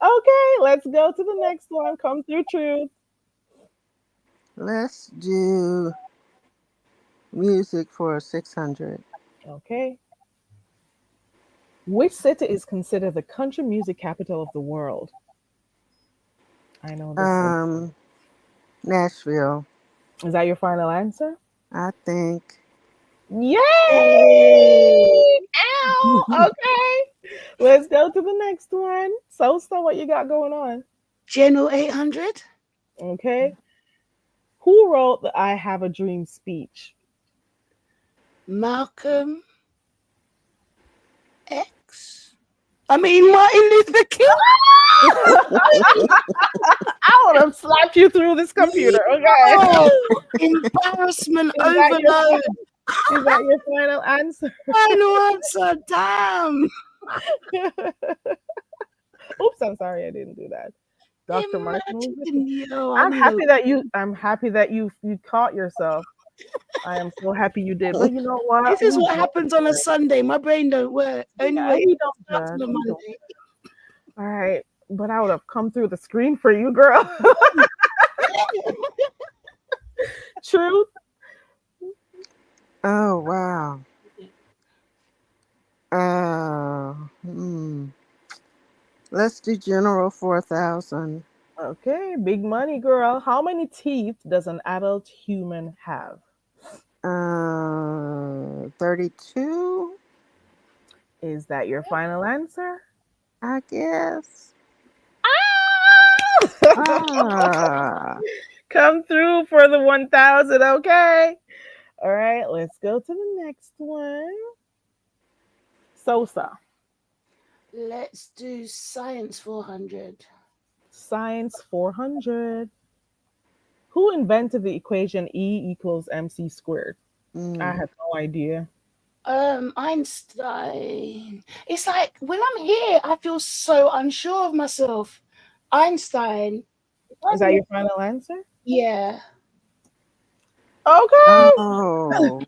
Oh, Okay, let's go to the next one. Come through, Truth. let's do music for 600. Okay. Which city is considered the country music capital of the world? I know this one. Um, Nashville, Is that your final answer? I think. Yay! oh. Ow! Okay. Let's go to the next one. So, what you got going on? General 800. Okay. Who wrote the I Have a Dream speech? Malcolm X. I mean Martin Luther King. I would have slapped you through this computer. Okay. No! Embarrassment Is that your overload. is that your final answer? Final answer. Damn. Oops, I'm sorry I didn't do that. Dr. Martin Luther King. Imagine, yo, I'm I'm low. happy that you caught yourself. I am so happy you did. But you know what? This is We what don't happens on a Sunday. My brain don't work. yeah, Anyway, we don't starts on judge. a We don't. Monday. All right. But I would have come through the screen for you, girl. Truth. Oh, wow. Uh, hmm. Let's do general 4000. Okay, big money, girl. How many teeth does an adult human have? 32, Is that your final answer? I guess. Ah! Ah, Come through for the 1,000, okay? All right, let's go to the next one. Sosa, Let's do science 400. science 400. Who invented the equation E equals MC squared? I Mm. have no idea. Einstein. It's like when I'm here, I feel so unsure of myself. Einstein. Is that your final answer? Yeah. Okay. Oh,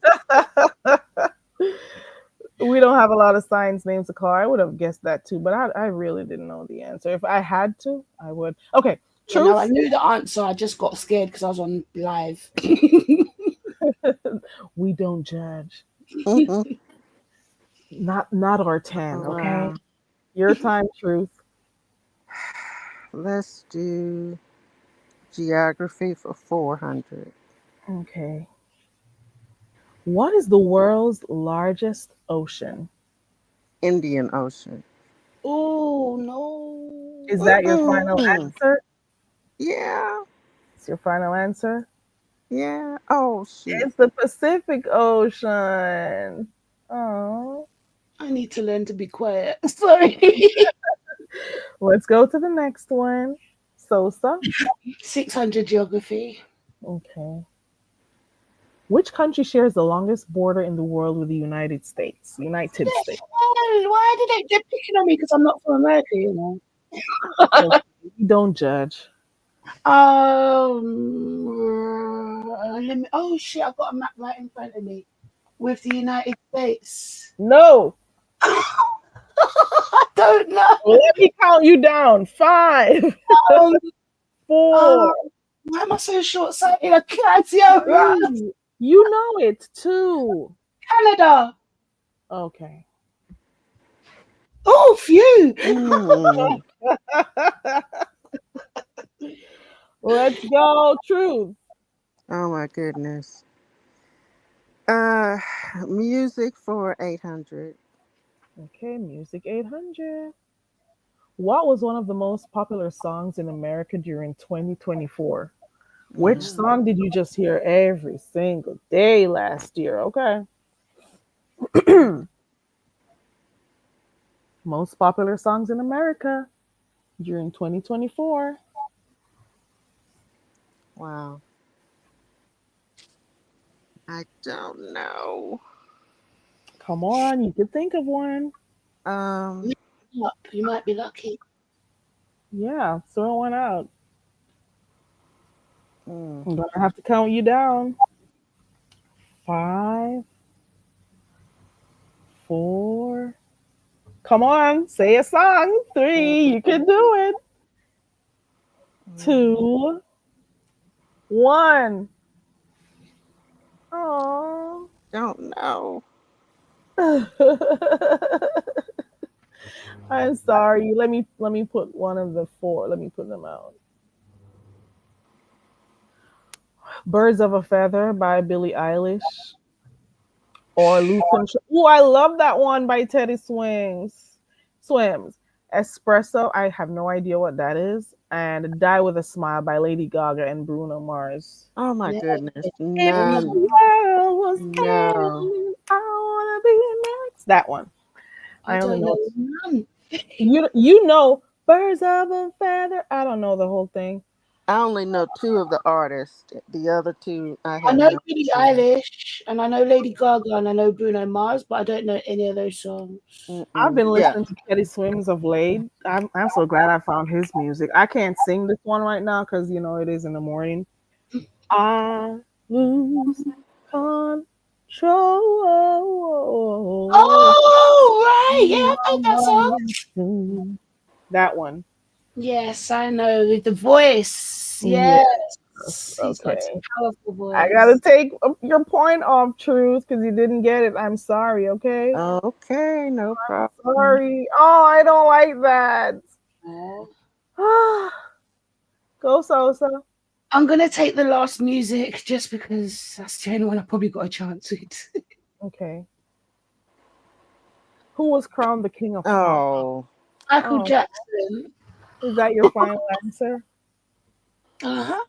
We don't have a lot of science names to call. I would have guessed that too, but I really didn't know the answer. If I had to, I would. Okay, You know, I truth. knew the answer. I just got scared because I was on live. We don't judge. mhm. Not our 10, okay? Wow. Your time, truth. Let's do geography for 400. Okay. What is the world's largest ocean? Indian Ocean. Oh no. Is that your final Mm. answer? Yeah. It's your final answer? Yeah. Oh, shoot. It's the Pacific Ocean. Oh. I need to learn to be quiet. Sorry. Let's go to the next one. Sosa. 600 geography. Okay. Which country shares the longest border in the world with the United States? United The States. hell? Why did they're picking on me because I'm not from America, you know? Okay. Don't judge. Oh shit, I've got a map right in front of me with the United States. No. I don't know. Let me count you down. 5, Um, 4, why am I so short sighted? I can't see over 3. You know it. 2. Canada. Okay. Oh, phew. Mm. Let's go. Truth. Oh, my goodness. Uh, music for 800. Okay, music 800. What was one of the most popular songs in America during 2024? Which Mm. song did you just hear every single day last year? Okay. Most popular songs in America during 2024. Wow. I don't know. Come on, you could think of one. Um, You might be lucky. Yeah, throw one out. mm. I'm gonna have to count you down. 5, 4. Come on, say a song. 3, you can do it. Mm. 2, 1. Oh. Don't know. I'm sorry. Let me put one of the 4. Let me put them out. Birds of a Feather by Billie Eilish or Lose Control. Oh, I love that one by Teddy Swings. Swims. Espresso. I have no idea what that is. And Die with a Smile by Lady Gaga and Bruno Mars. Oh, my Yeah. goodness. If the None. world was No. ending, I wanna be next. That one. I I only don't know. know none. You know Birds of a Feather. I don't know the whole thing. I only know two of the artists. The other two, I I have know no Billie idea. Eilish and I know Lady Gaga and I know Bruno Mars, but I don't know any of those songs. I've Mm-mm. been Yeah. listening to Teddy Swims of late. I'm so glad I found his music. I can't sing this one right now because it is in the morning. I lose control. Oh, right. Yeah, I know that song. That one. Yes, I know. With the voice. Yes. Yes. He's got Okay. a powerful I gotta voice. take your point off, Truth, because you didn't get it. I'm sorry. Okay. Okay, no problem. Sorry. Oh, I don't like that. Yeah. Go Sosa. I'm going to take the last music just because that's the only one I probably got a chance with. Okay. Who was crowned the king of pop? Oh, Michael Oh, Jackson. is that your final answer? Uh-huh.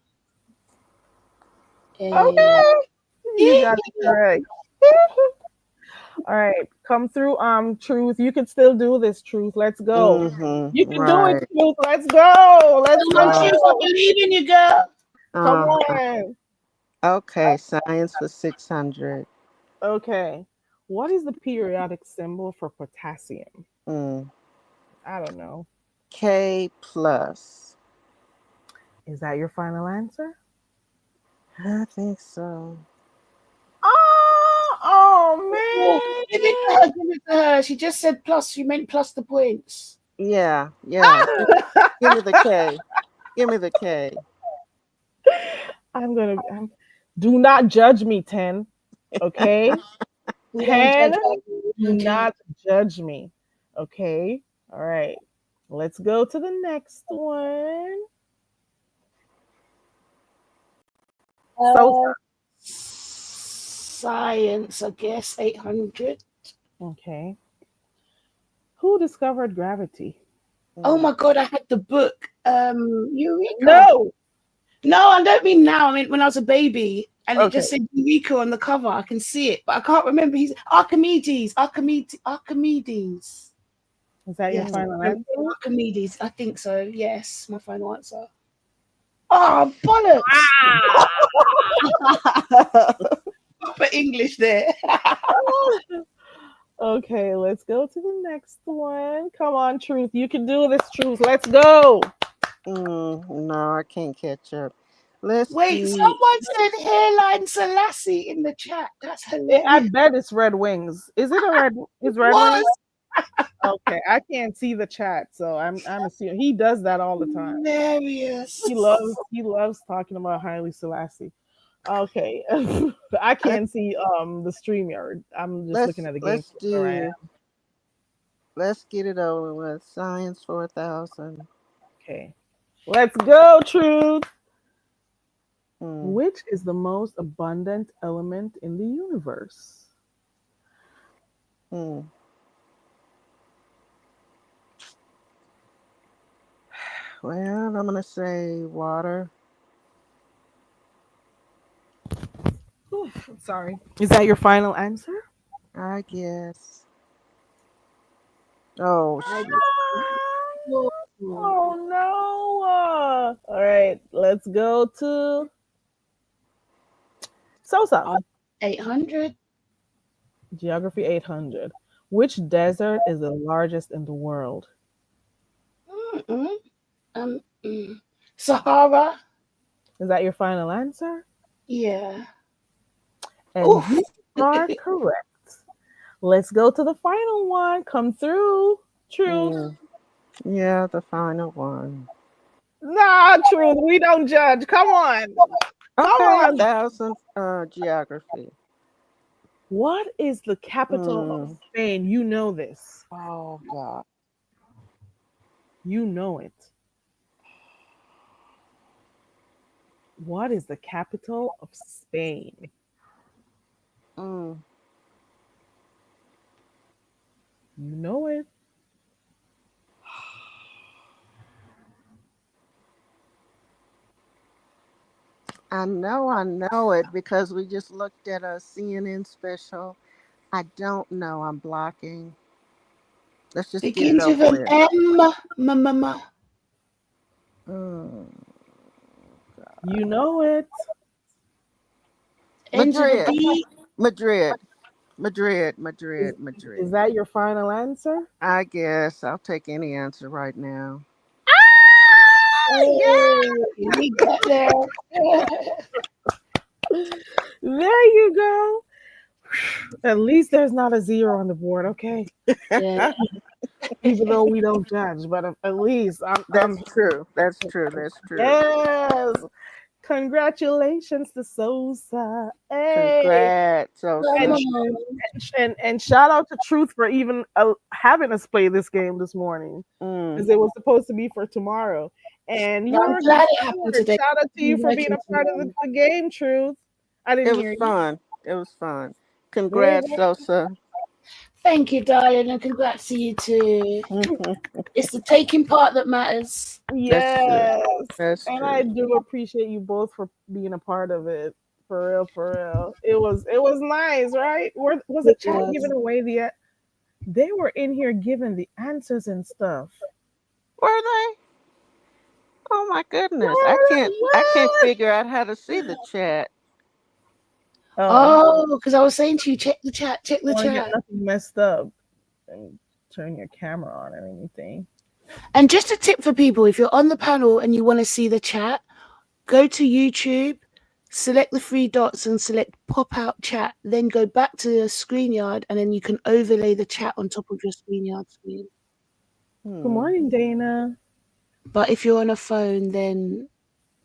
Okay. You Yeah. got it correct. All right. Come through, Truth. You can still do this, Truth. Let's go. You can do it, Right. Truth. Let's go. Let's Come on, Right. Truth, I go. believe in you, girl. Come Uh-huh. on. Okay, science for 600. Okay. What is the periodic symbol for potassium? Mm. I don't know. K plus. Is that your final answer? I think so. Oh, Oh, give it to her, give it to her. She just said plus, she meant plus the points. Yeah, yeah. man. Give me the K. Give me the K. Do not judge me, 10. Okay? We don't 10, judge our do okay. not judge me. Okay? All right. Let's go to the next one. Uh, Sosa. science, I guess, 800. Okay. Who discovered gravity? Oh Mm. my God, I had the book. Eureka. No. No, I don't mean now. I mean when I was a baby, and it Okay. just said Eureka on the cover. I can see it, but I can't remember. He's Archimedes. Archimedes. Is that your Yes, final I remember answer? Archimedes. I think so. Yes, my final answer. Oh, bollocks! Proper English there. Okay, let's go to the next one. Come on, Truth. You can do this, Truth. Let's go. No, I can't catch up. Let's Wait, see. someone said hairline Selassie in the chat. That's I hilarious. bet it's Red Wings. Is it a red? Is Red Was Wings? Okay, I can't see the chat, so I'm assuming he does that all the time. hilarious. He loves talking about Haile Selassie. Okay, I I, can't see the StreamYard. I'm just looking at the game let's where I am. do. Let's get it over with. Science 4000. Okay, let's go, Truth. Mm. Which is the most abundant element in the universe? Mm. Well, I'm gonna say water. Oof, sorry. Is that your final answer? I guess. Oh I shit. know. Oh no. All right, let's go to Sosa. 800. Geography 800. Which desert is the largest in the world? Mm-mm. Sahara. Is that your final answer? Yeah. And Oof. you are correct. Let's go to the final one. Come through. Truth. Mm. Yeah, the final one. Nah, Truth. We don't judge. Come on. Come Okay, on. thousand geography. What is the capital of Mm. Spain? You know this. Oh God. You know it. What is the capital of Spain? Mm. You know it. I know it because we just looked at a CNN special. I don't know. I'm blocking. Let's just get it Begins with over an with. M. M. Mm. You know it. Ends with a Madrid. D. Madrid. Madrid. Is, Madrid. Madrid. is that your final answer? I guess I'll take any answer right now. Oh, we got there. There you go. At least there's not a zero on the board, okay? Yeah. Even though we don't judge, but at least I'm That's true. That's true. That's true. yes. Congratulations to Sosa. Hey. Congrats, Come And Sosa. on. and shout out to Truth for even having us play this game this morning Mm. because it was supposed to be for tomorrow. And No, I'm you're a good glad it happened sport. today. Shout out to you for being Working a part of tomorrow. the game, Truth. I didn't It was hear you. fun. It was fun. There you Congrats, go. Sosa. Thank you, darling, and congrats to you too. Hmm. It's the taking part that matters. That's true. Yes. That's And I true. do appreciate you both for being a part of it. For real. It was nice, right? Was the It chat was. giving away they were in here giving the answers and stuff. Were they? Oh my goodness. I can't What? figure out how to see the chat. Oh, Oh, because I was saying to you, check the chat, check the want to get chat. nothing messed up and turn your camera on or anything. And just a tip for people, if you're on the panel and you want to see the chat, go to YouTube, select the three dots and select pop out chat, then go back to the ScreenYard and then you can overlay the chat on top of your ScreenYard screen. Good Hmm. morning, Dana. But if you're on a phone, then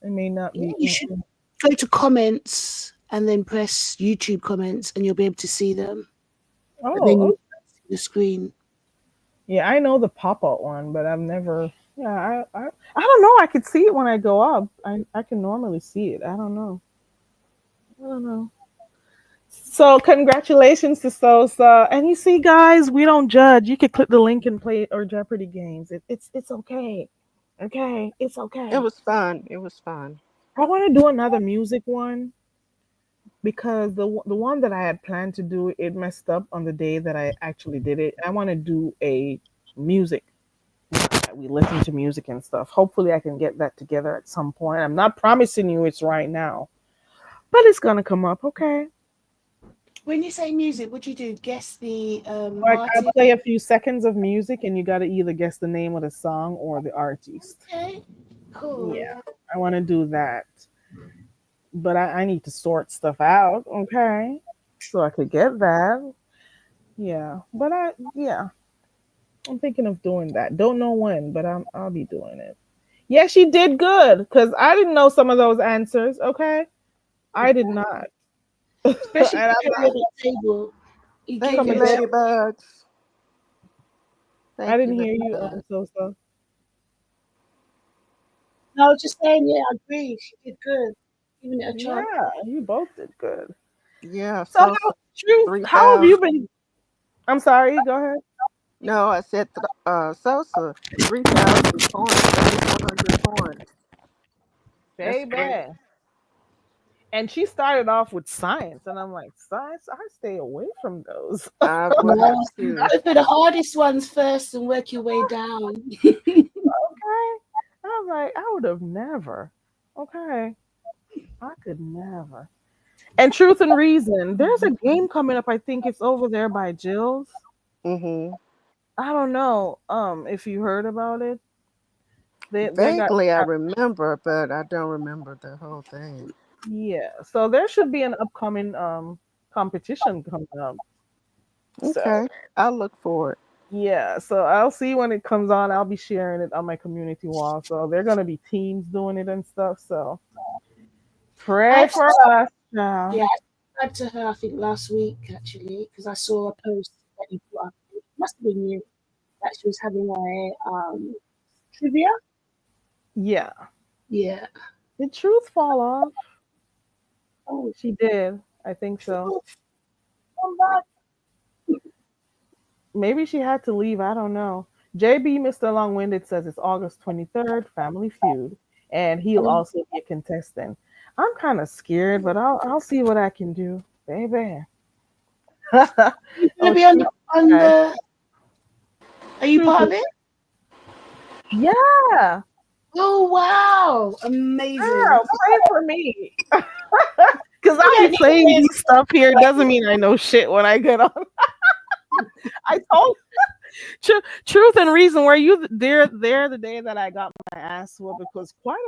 It may not be. you should go to comments and then press YouTube comments and you'll be able to see them. But then Oh, you see the screen. yeah, I know the pop out one, but I've never. Yeah, I don't know. I could see it when I go up. I can normally see it. I don't know. I don't know. So congratulations to Sosa. And you see, guys, we don't judge. You could click the link and play or Jeopardy games. It's okay. Okay, it's It okay. was fun. It was fun. I want to do another music one because the one that I had planned to do it messed up on the day that I actually did it. I want to do a music we listen to music and stuff. Hopefully, I can get that together at some point. I'm not promising you it's right now, but it's gonna come up. Okay. When you say music, what do you do? Guess the Like I'll artist? play a few seconds of music, and you got to either guess the name of the song or the artist. Okay, cool. Yeah, I want to do that, but I need to sort stuff out. Okay, so I could get that. Yeah, but yeah, I'm thinking of doing that. Don't know when, but I'll be doing it. Yeah, she did good because I didn't know some of those answers. Okay, I did not. And Especially I'm the not periodic table. You Thank gave you, coming yourself. down. ladybugs. I Thank you, didn't hear you, ladybugs. so. No, I was just saying, yeah, I agree. She did good. Giving it a chance. Yeah, you both did good. Yeah, So, so Truth, how have 3,000. you been? I'm sorry, go ahead. No, I said Sosa 3,000 points, 3,400 points. That's great. Baby. And she started off with science, and I'm like, science? I stay away from those. I would No, too. go for the hardest ones first and work your way down. Okay. I'm like, I would have never. Okay. I could never. And Truth and Reason, there's a game coming up. I think it's over there by Jill's. Hmm. I don't know if you heard about it. They got Vaguely, I remember, but I don't remember the whole thing. yeah. So there should be an upcoming competition coming up. So Okay, I'll look for it. yeah, so I'll see when it comes on. I'll be sharing it on my community wall. So they're gonna be teams doing it and stuff. So pray I've for us yeah, now. I subscribed to her. I think last week actually because I saw a post that you put up. It must have been you that she was having a trivia. Yeah. Yeah. Did Truth fall off? Oh, She did. I think so. come back. Maybe she had to leave. I don't know. JB Mr. Long Winded says it's August 23rd, Family Feud, and he'll also be a contestant. I'm kind of scared, but I'll see what I can do, baby. You're gonna Oh, be on Truth, on guys. the. Are you Truth part is of it? yeah. Oh wow! Amazing. Girl, pray for me. Because You I don't be need saying this. these stuff here doesn't mean I know shit when I get on. I told truth and reason were you there the day that I got my ass whooped because quite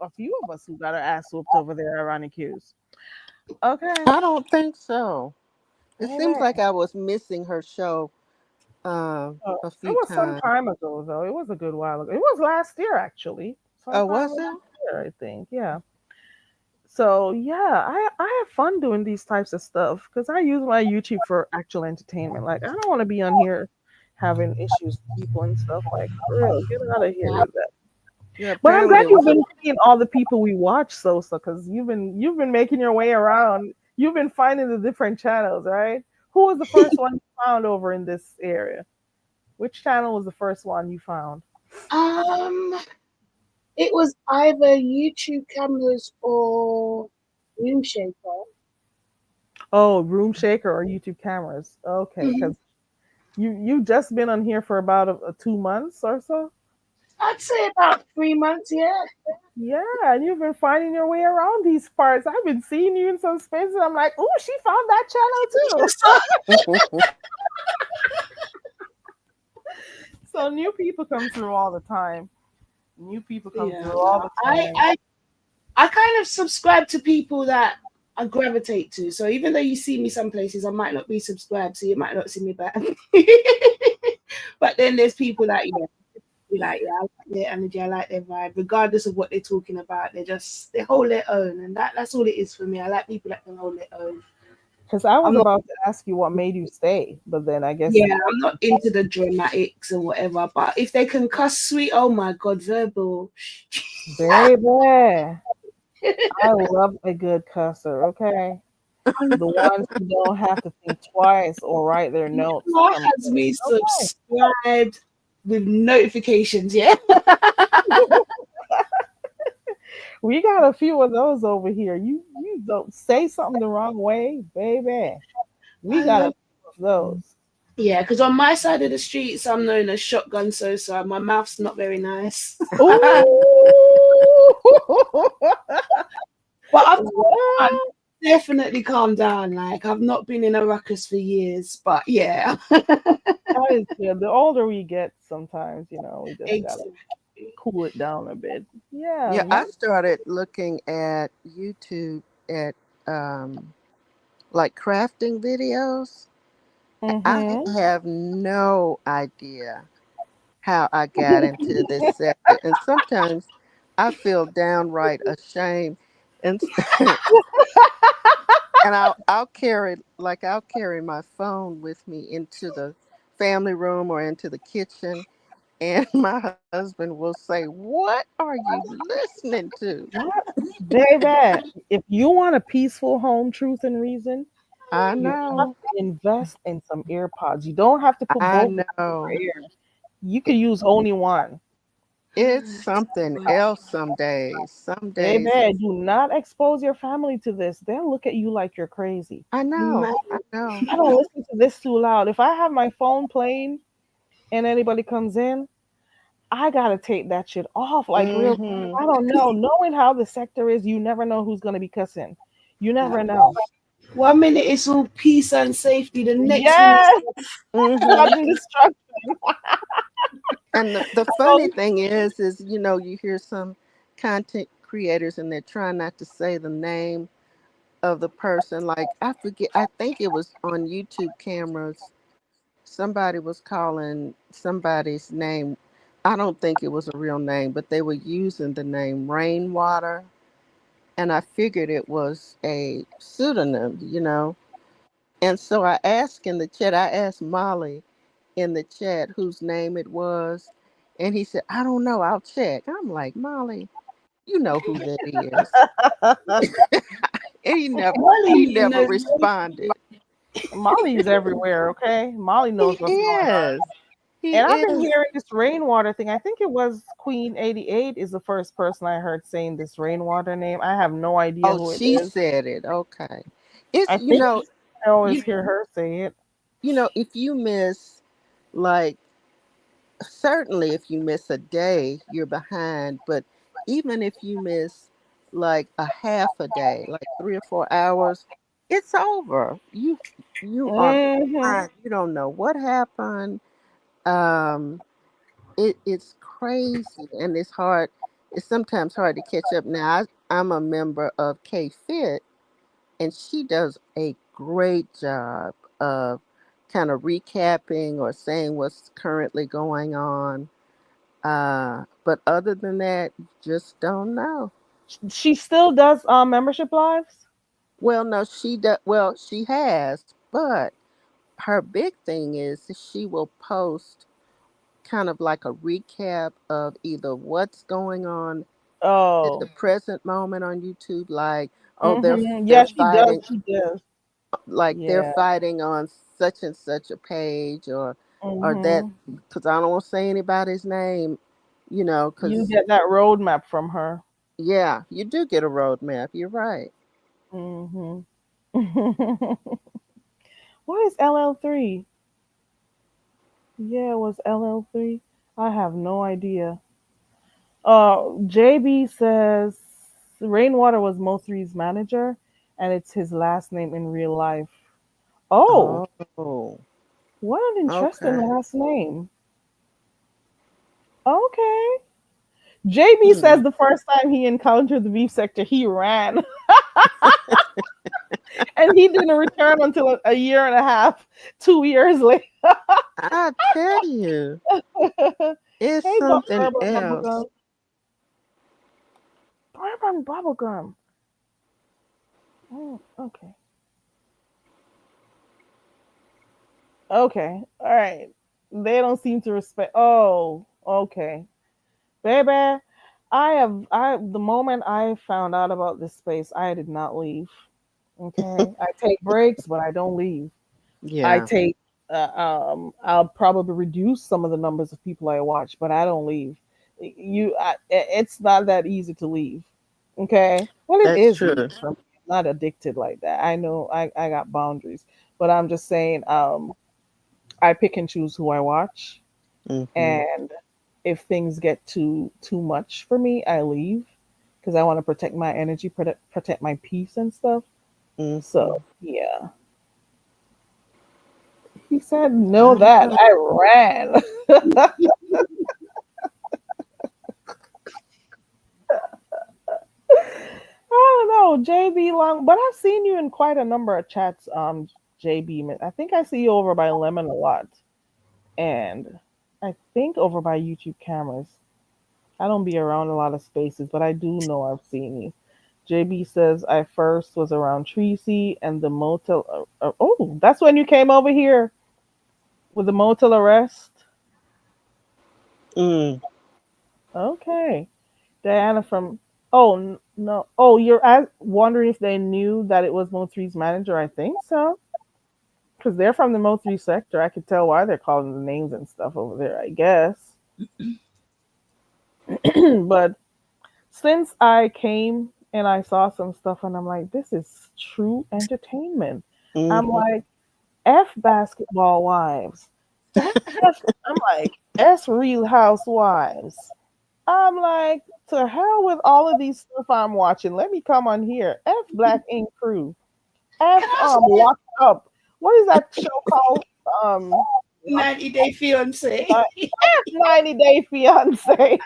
a few of us who got our ass whooped over there are on accused. Okay, I don't think so. It seems baby. like I was missing her show Oh, a it few was some times. time ago though. It was a good while ago. It was last year actually. Oh, Sometime was last it? year, I think. Yeah. So yeah, I have fun doing these types of stuff because I use my YouTube for actual entertainment. Like I don't want to be on here having issues with people and stuff. Like for real, get out of here Yeah. with that. Yeah, But I'm apparently glad it you've was a. been seeing all the people we watch, Sosa, because you've been making your way around. You've been finding the different channels, right? Who was the first one you found over in this area? Which channel was the first one you found? Um, it was either YouTube cameras or Room shaker. Oh, Room Shaker or YouTube cameras. Okay, Mhm. because you just been on here for about 2 months or so. I'd say about 3 months, yeah. Yeah, and you've been finding your way around these parts. I've been seeing you in some spaces. I'm like, oh, she found that channel too. So, So new people come through all the time. New people come yeah, through all no. the I, time. I I kind of subscribe to people that I gravitate to. So even though you see me some places, I might not be subscribed, so you might not see me back. But then there's people that be like, yeah, I like their energy, I like their vibe, regardless of what they're talking about. They hold their own, and that's all it is for me. I like people that can hold their own. Because I was I'm not, about to ask you what made you stay, but then I guess yeah, you, I'm not into the dramatics and whatever. But if they can cuss sweet, oh my god, verbal. baby, I love a good cusser. Okay, the ones who don't have to think twice or write their notes. What I'm has me okay. subscribed with notifications? Yeah. We got a few of those over here. You don't say something the wrong way, baby. We I got a love. few of those. Yeah, because on my side of the streets, I'm known as shotgun so my mouth's not very nice. Ooh. But I've What? definitely calmed down. Like I've not been in a ruckus for years. But yeah, That is good. The older we get, sometimes, we just gotta exactly. cool it down a bit. Yeah, Yeah, I man. started looking at YouTube at um, like crafting videos. I Mm-hmm. have no idea how I got into this sector, and sometimes I feel downright ashamed, and and I'll carry my phone with me into the family room or into the kitchen, and my husband will say, "What are you listening to?" What? Baby, if you want a peaceful home, truth and reason, I you have know, to invest in some earpods. You don't have to put I both in know. your ear. You could It, use only one. it's something else some days. Some days Baby, it's, do not expose your family to this. They'll look at you like you're crazy. I know, Man, I know. I don't listen to this too loud. If I have my phone playing and anybody comes in, I gotta take that shit off. Like real, Mm-hmm. I don't know. Knowing how the sector is, you never know who's gonna be cussing. You yeah. never know. 1 minute it's all peace and safety. The next minute, Yes, Mm-hmm. sudden destruction. And the funny thing is you hear some content creators and they're trying not to say the name of the person. Like I forget, I think it was on YouTube cameras. Somebody was calling somebody's name. I don't think it was a real name, but they were using the name Rainwater, and I figured it was a pseudonym. And so I asked in the chat, I asked Molly in the chat whose name it was, and he said, "I don't know, I'll check." I'm like, "Molly, you know who that is." And Molly he even never knows. responded. Molly's everywhere. Okay, Molly He knows what's going on. is. He And I've been is. hearing this rainwater thing. I think it was Queen 88 is the first person I heard saying this rainwater name. I have no idea Oh, who it she is. said it. Okay. It's I think I always you hear her say it. if you miss, like, certainly if you miss a day, you're behind, but even if you miss like a half a day, like 3 or 4 hours, it's over. You are Hmm. behind. You don't know what happened. Um it's crazy, and it's sometimes hard to catch up. Now I'm a member of K Fit, and she does a great job of kind of recapping or saying what's currently going on. But other than that, just don't know. She still does membership lives. Well, no, she does. Well, she has, but her big thing is she will post kind of like a recap of either what's going on at the Oh, present moment on YouTube, like, oh, they're yeah, she does. fighting, She does. like they're Yeah. fighting on such and such a page, or that, Hmm. because I don't want to say anybody's name, You because get that roadmap from her. yeah, you do get a roadmap. You're right. Mm-hmm. What is LL3? Yeah, it was LL3. I have no idea. JB says Rainwater was Mo3's manager, and it's his last name in real life. Oh, Oh, what an interesting okay. last name. Okay. JB Hmm. says the first time he encountered the beef sector, he ran, and he didn't return until a year and a half, 2 years later. I tell you, it's Hey, something Bourbon else. Bubblegum. Bourbon Bubblegum. Okay. Okay. All right. They don't seem to respect. Oh, okay. Baby, the moment I found out about this space, I did not leave. Okay. I take breaks, but I don't leave. I Yeah, take, I'll probably reduce some of the numbers of people I watch, but I don't leave. It's not that easy to leave. Okay. Well, it that's is easy true. for me. I'm not addicted like that. I know I got boundaries, but I'm just saying, I pick and choose who I watch, Mm-hmm. and if things get too much for me, I leave because I want to protect my energy, protect my peace and stuff. Mm-hmm. So yeah, he said no. I That know. I ran. I don't know, JB Long, but I've seen you in quite a number of chats. JB, I think I see you over by Lemon a lot, and I think over by YouTube cameras. I don't be around a lot of spaces, but I do know I've seen you. JB says I first was around Tracy and the motel. Oh, that's when you came over here with the motel arrest. Mm. Okay, Diana from. Oh no. Oh, you're wondering if they knew that it was Mo3's manager. I think so, because they're from the Mo3 sector. I could tell why they're calling the names and stuff over there. I guess, but since I came and I saw some stuff and I'm like, this is true entertainment. I'm Mm-hmm. like, F basketball wives. I'm like, S real housewives. I'm like, to hell with all of these stuff I'm watching. Let me come on here. F Black Ink Crew. F Can I say Locked Up. What is that show called? Um 90 Day Fiance? F 90 Day Fiance.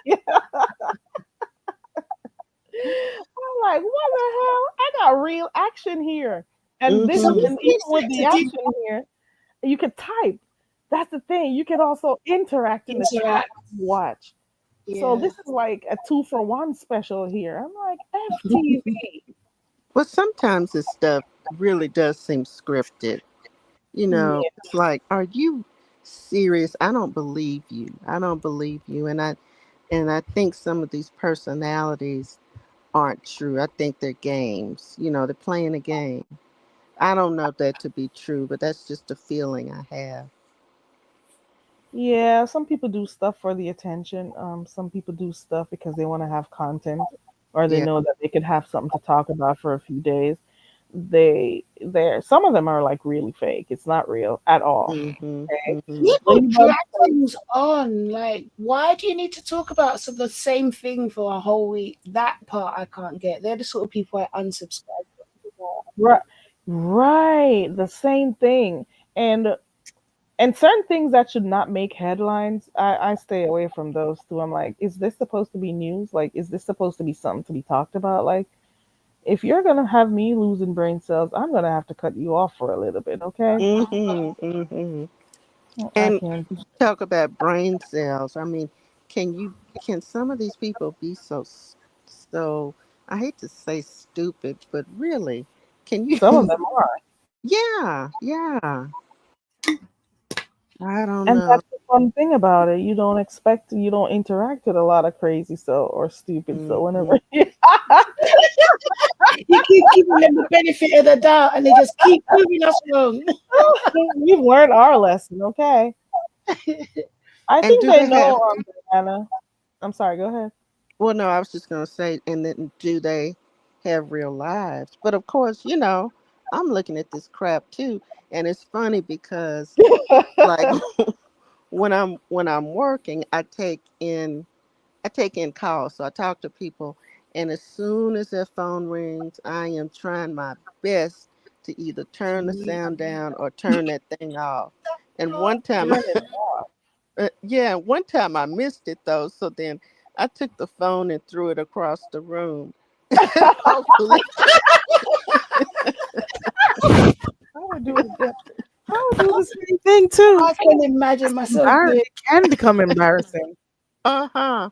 I'm like, what the hell? I got real action here. And this Some of Mm-hmm. and the even beef with the sector did action here, you could type. That's the thing. You could also interact in the chat interact. while you watch. So Yeah. this is like a 2-for-1 special here. I'm like, FTV. Well, sometimes this stuff really does seem scripted. Yeah. It's like, are you serious? I don't believe you. I don't believe you. And I think some of these personalities aren't true. I think they're games. They're playing a game. I don't know that to be true, but that's just a feeling I have. Yeah, some people do stuff for the attention. Some people do stuff because they want to have content or they Yeah. know that they could have something to talk about for a few days. They're some of them are like really fake. It's not real at all. Mm-hmm. Okay. Mm-hmm. People Ladybug drag says, things on. Like, why do you need to talk about the same thing for a whole week? That part I can't get. They're the sort of people I unsubscribe from. right, right, the same thing. And certain things that should not make headlines, I stay away from those too. I'm like, is this supposed to be news? Like, is this supposed to be something to be talked about? Like, if you're gonna have me losing brain cells, I'm gonna have to cut you off for a little bit, okay? Mm-hmm. Mm-hmm. I And can't. talk about brain cells. I mean, can some of these people be so I hate to say stupid, but really, can you Some of them are, yeah, yeah. I don't and know. that's the fun thing about it. You don't interact with a lot of crazy so or stupid. So Mm-hmm. whenever You keep giving them the benefit of the doubt and they just keep moving us wrong. we've learned our lesson, okay? I And think do they they have know, Diana. I'm sorry. Go ahead. well no, I was just gonna say, and then do they have real lives. But of course, I'm looking at this crap too, and it's funny because like when I'm working, I take in calls, so I talk to people, and as soon as their phone rings, I am trying my best to either turn the sound down or turn that thing off. And one time, Turn it off. yeah, one time I missed it though, so then I took the phone and threw it across the room. Hopefully, I would do it. I would do the same thing too. I can imagine myself doing. It can become embarrassing. uh huh,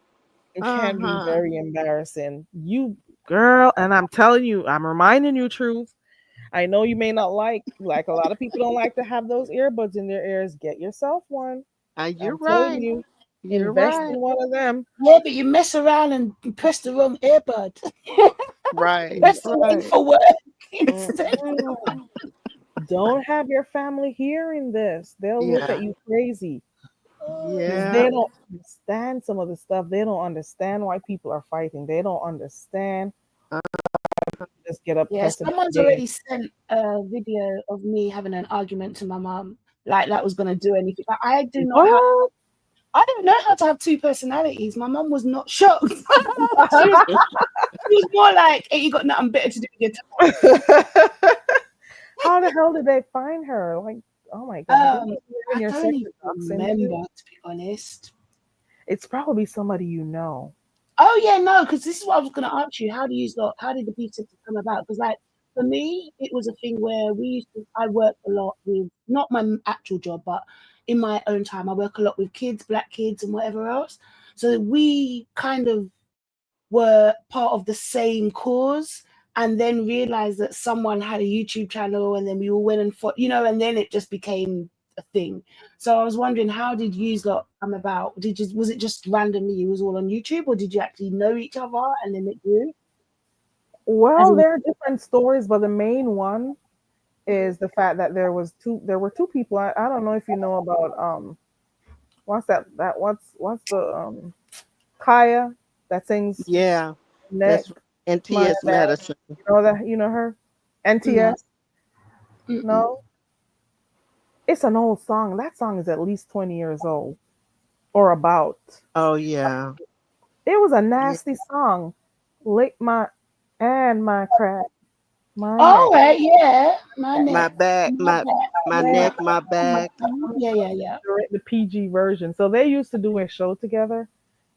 It uh can be huh. very embarrassing. You girl, and I'm telling you, I'm reminding you truth. I know you may not like a lot of people don't like to have those earbuds in their ears. Get yourself one. You're I'm telling right. you, You're invest right. in one of them. Yeah, but you mess around and you press the wrong earbud. Right. Press the one Right. for work instead. Mm-mm. Don't have your family hearing this. They'll look at Yeah. you crazy because Yeah. they don't understand some of the stuff. They don't understand why people are fighting. They don't understand. Just get up, Yeah, press it. someone's already sent a video of me having an argument to my mum, like that was gonna do anything. But I do not have. What? I don't know how to have two personalities. My mum was not shocked. She was more like, "Hey, you got nothing better to do with your How the hell did they find her? Like, oh my god, did time." they live in I your don't secret even proximity? remember, to be honest. It's probably somebody you know. Oh yeah, no, because this is what I was going to ask you. How did the pizza system come about? Because like for me, it was a thing where I work a lot with not my actual job, but in my own time, I work a lot with kids, black kids, and whatever else. So we kind of were part of the same cause, and then realized that someone had a YouTube channel, and then we all went and fought, and then it just became a thing. So I was wondering, how did you lot come about? Was it just randomly you was all on YouTube, or did you actually know each other and then it grew? As Well, in, there are different stories, but the main one is the fact that there were two people. I don't know if you know about what's what's the Kaya that sings Yeah. neck That's my NTS neck. medicine. You know her? no, NTS? mm-mm. No? It's an old song. That song is at least 20 years old or about. Oh yeah. It was a Yeah. nasty song. Lick my and my crack, my All neck. right, yeah, my My neck, back, my my back, my yeah, neck, my back. yeah, yeah, yeah. The PG version. So they used to do a show together.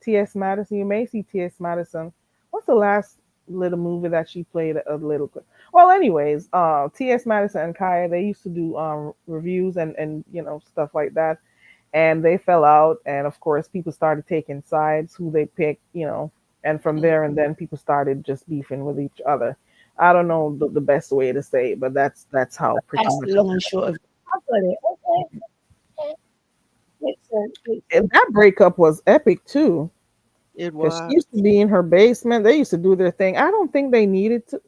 T.S. Madison. You may see T.S. Madison. What's the last little movie that she played a little bit? Well, anyways, T.S. Madison and Kaya, they used to do reviews and stuff like that. And they fell out, and of course people started taking sides who they picked, and from there and then people started just beefing with each other. I don't know the best way to say it, but that's how pretty That's much the long and short of it. I've got it. Okay, makes sense. Makes and sense. that breakup was epic too, It because she was. used to be in her basement. They used to do their thing. I don't think they needed to.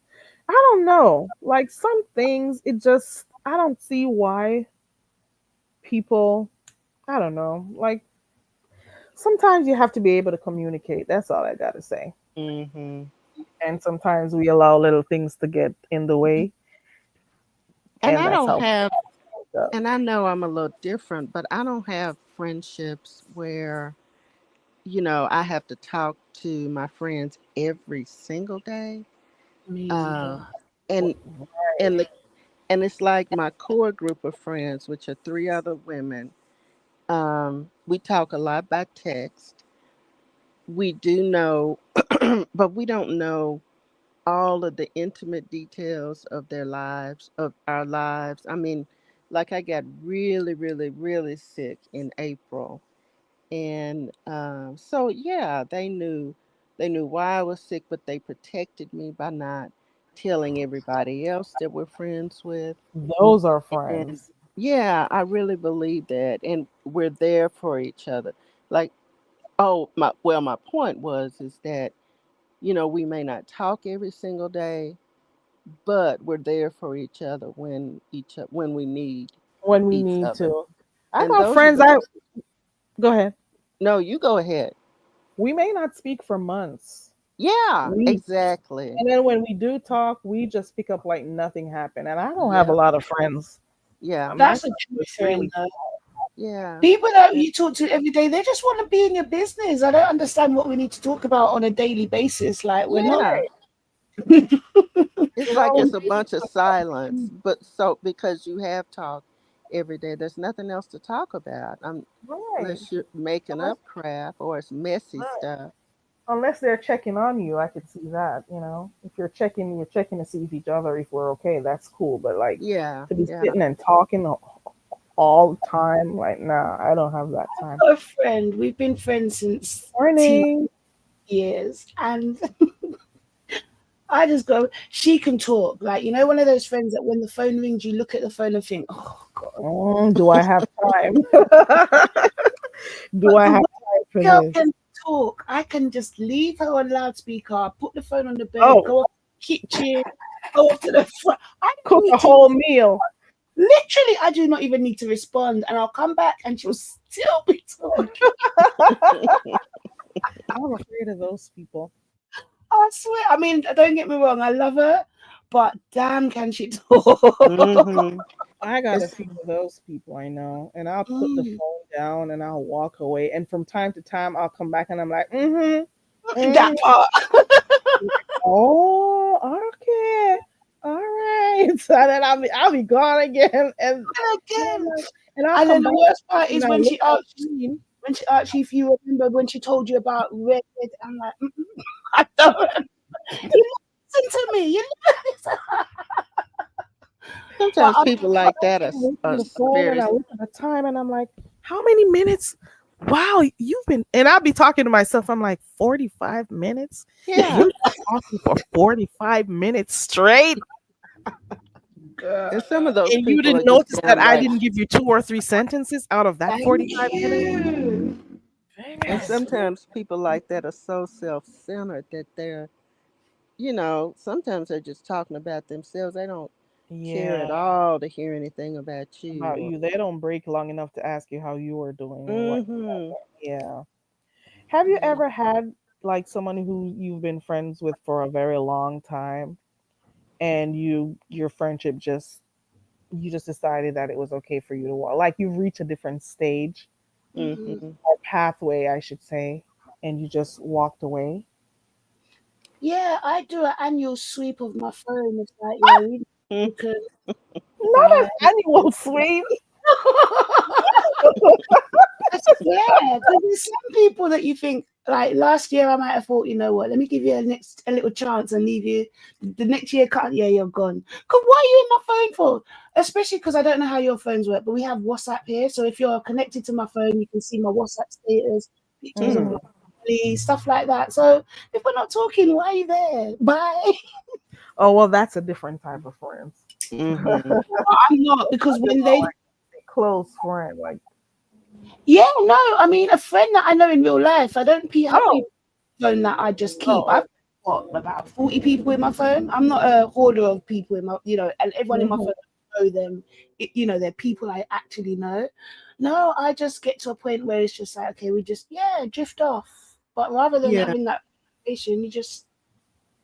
I don't know, like some things it just I don't see why people, I don't know, like sometimes you have to be able to communicate. That's all I gotta say. Mhm. And sometimes we allow little things to get in the way, And and I that's don't how it have goes. and I know I'm a little different, but I don't have friendships where, I have to talk to my friends every single day. Me Uh neither. and and the and it's like my core group of friends, which are three other women. We talk a lot by text. We do know, but we don't know all of the intimate details of their lives, of our lives. I mean, like I got really, really, really sick in April, and so yeah, they knew why I was sick, but they protected me by not telling everybody else that we're friends with. Those are And friends. yeah, I really believe that, and we're there for each other. Like, oh my point was is that we may not talk every single day, but we're there for each other when we need When we each need other. to. I And got those are friends. the I Go ahead. no, you go ahead. We may not speak for months. Yeah, We exactly. And then when we do talk, we just pick up like nothing happened. And I don't have a Yep. lot of friends. Yeah. My That's a circle true is friend, really though. Yeah. People that It, you talk to every day, they just want to be in your business. I don't understand what we need to talk about on a daily basis. Like, we're not. yeah. It's like small. it's a bunch of silence, but so because you have talked every day, there's nothing else to talk about Right. unless you're making Unless, up crap or it's messy right. stuff. Unless they're checking on you, I could see that. If you're checking to see if each other if we're okay. That's cool. But like Yeah, to be yeah. sitting and talking all the time, like nah, I don't have that time. A friend. We've been friends since teen Morning. years, and I just go. She can talk. Like, one of those friends that when the phone rings, you look at the phone and think, "Oh God." Do I have time? Do But I the have way time for girl this? can talk, I can just leave her on loudspeaker, put the phone on the bed, Oh, go up to the kitchen, go up to the front. I don't cook a need to. whole meal. Literally, I do not even need to respond, and I'll come back and she'll still be talking. I'm afraid of those people. I swear. I mean, don't get me wrong, I love her, but damn, can she talk? Hmm. I got a It's few of those people I know, and I'll put the Mm, phone down and I'll walk away. And from time to time, I'll come back and I'm like, mm-hmm. that part. Oh, okay, all right. So then I'll be gone again, and And again, I'll and then come the back worst part and is I when look she at the asks, screen. if you remember when she told you about red. I'm like, I don't. You listen to me. You listen. But sometimes I'm people like that I look at are the phone and very. I look at the time and I'm like, how many minutes? Wow, you've been, and I'll be talking to myself. I'm like, 45 minutes? Yeah. You're talking for 45 minutes straight? girl. And some of those And you people are didn't just notice that I downright. didn't give you two or three sentences out of that Thank 45 minutes? you. And Yes. sometimes people like that are so self centered that sometimes they're just talking about themselves. They don't care Yeah, at all to hear anything about you. about Or, you. They don't break long enough to ask you how you are doing or what. mm-hmm. Yeah. Have you Yeah. ever had like someone who you've been friends with for a very long time and your friendship just you just decided that it was okay for you to walk, like you've reached a different stage Mhm. Mm-hmm. or pathway, I should say, and you just walked away? Yeah, I do an annual sweep of my phone. It's like, yeah, really, because Not bye. an annual sweep. I swear, because there's some people that you think, like last year, I might have thought, you know what, let me give you a little chance and leave you. The next year, yeah, you're gone. Because what are you in my phone for? Especially because I don't know how your phones work, but we have WhatsApp here. So if you're connected to my phone, you can see my WhatsApp status, pictures of Mhm. my family, stuff like that. So if we're not talking, why are you there? Bye. Oh well, that's a different type of friends. Mm-hmm. I'm not, because Just when they, a close friend, like yeah, no, I mean, a friend that I know in real life, I don't have oh people phone that I just keep. oh I've got about 40 people in my phone. I'm not a hoarder of people in my, and everyone in my mhm. phone, I know them. They're people I actually know. No, I just get to a point where it's just like, okay, we just, yeah, drift off. But rather than Yeah. having that conversation, you just,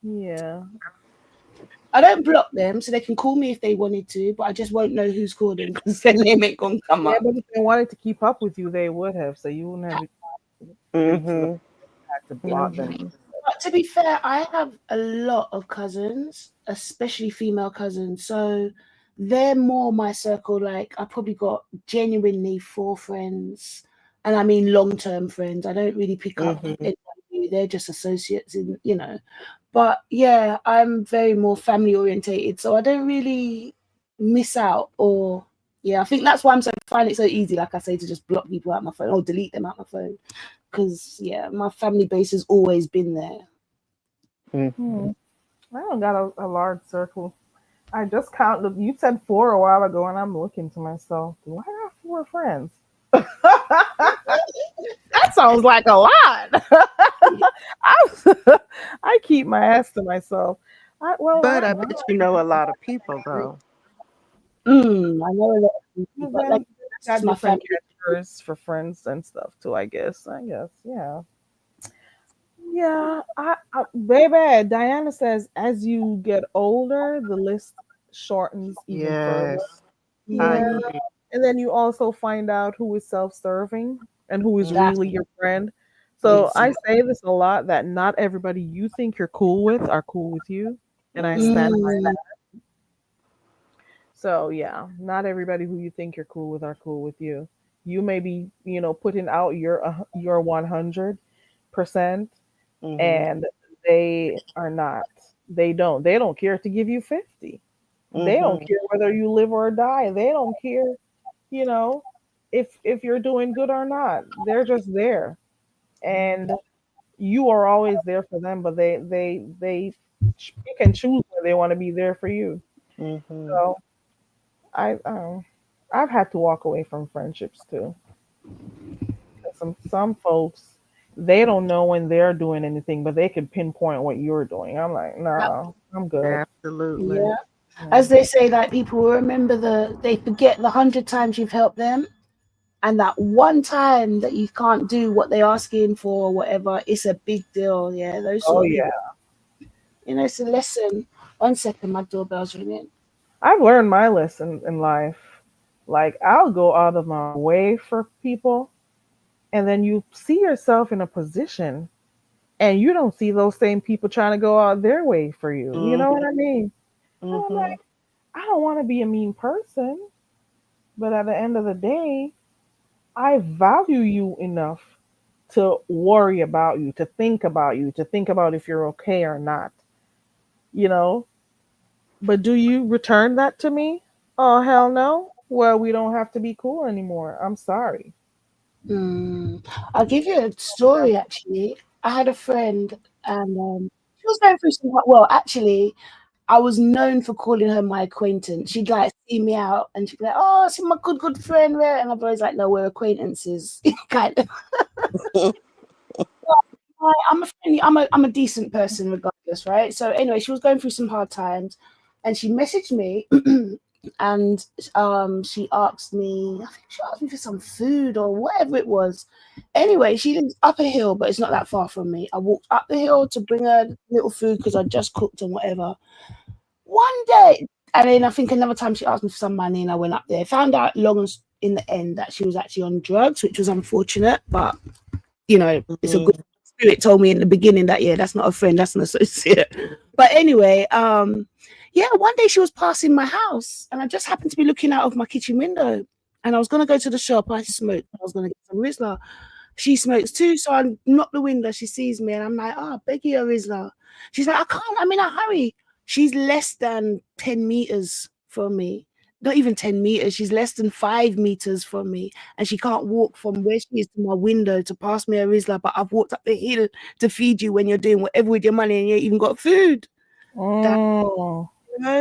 Yeah. I don't block them so they can call me if they wanted to, but I just won't know who's calling because their name ain't gonna come Yeah, up. but if they wanted to keep up with you, they would have. So you wouldn't have to Mm-hmm. had to block them. Mm-hmm. But to be fair, I have a lot of cousins, especially female cousins. So they're more my circle. Like I probably got genuinely 4 friends, and I mean long-term friends. I don't really pick up Mm-hmm. anyone new. They're just associates in. But yeah, I'm very more family orientated, so I don't really miss out or yeah, I think that's why I'm so find it so easy, like I say, to just block people out my phone or delete them out my phone. Because yeah, my family base has always been there. Mm-hmm. Hmm. I don't got a large circle. I just counted. You said four a while ago, and I'm looking to myself. Do I got four friends? That sounds like a lot. I, I keep my ass to myself. I But I don't know. bet you know a lot of people though. I know a lot of people, Well, but like then this is got my different family. categories for friends and stuff too. I guess. Yeah. Yeah, baby, Diana says as you get older, the list shortens even further. Yes, I Yeah. agree. And then you also find out who is self-serving and who is That really your friend. So I exactly. say this a lot that not everybody you think you're cool with are cool with you. And I Mm-hmm. stand by Mm, that. So yeah, not everybody who you think you're cool with are cool with you. You may be, putting out your 100%, Mm-hmm. and they are not. They don't care to give you 50. They don't Mm-hmm. care whether you live or die. They don't care, you know, if you're doing good or not. They're just there. And you are always there for them, but they pick and choose where they want to be there for you. Mm-hmm. So I've had to walk away from friendships too. Some folks, they don't know when they're doing anything, but they can pinpoint what you're doing. I'm like, that, no, I'm good. Absolutely. yeah. Yeah. As they say, like people will remember they forget the 100 times you've helped them, and that one time that you can't do what they're asking for or whatever, it's a big deal. Yeah, those Oh sort of yeah. people. It's a lesson. 1 second, my doorbell's ringing. I've learned my lesson in life. Like I'll go out of my way for people, and then you see yourself in a position, and you don't see those same people trying to go out their way for you. You know what Mm-hmm. I mean? And I'm Mm-hmm. like, I don't want to be a mean person, but at the end of the day, I value you enough to worry about you, to think about you, to think about if you're okay or not, you know? But do you return that to me? Oh, hell no. Well, we don't have to be cool anymore. I'm sorry. Mm. I'll give you a story actually. I had a friend and she was going through some, well, actually, I was known for calling her my acquaintance. She'd like see me out and she'd be like, "Oh, it's my good friend." Where? And I'd always like, "No, we're acquaintances." kind of. I'm a friendly, I'm a decent person regardless, right? So anyway, she was going through some hard times, and she messaged me, and she asked me, I think she asked me for some food or whatever it was. Anyway, she lives up a hill, but it's not that far from me. I walked up the hill to bring her little food because I just cooked and whatever. One day, and then I think another time she asked me for some money, and I went up there. Found out in the end that she was actually on drugs, which was unfortunate, but it's a good Mm-hmm. spirit told me in the beginning that yeah, that's not a friend, that's an associate. But anyway, yeah, one day she was passing my house and I just happened to be looking out of my kitchen window and I was gonna go to the shop. I smoked, I was gonna get some Rizla. She smokes too, so I knock the window, she sees me and I'm like, oh, beg you a Rizla. She's like, I can't, I'm in a hurry. She's less than 10 meters from me. Not even 10 meters, she's less than 5 meters from me and she can't walk from where she is to my window to pass me a Rizla, but I've walked up the hill to feed you when you're doing whatever with your money and you ain't even got food. That Mm.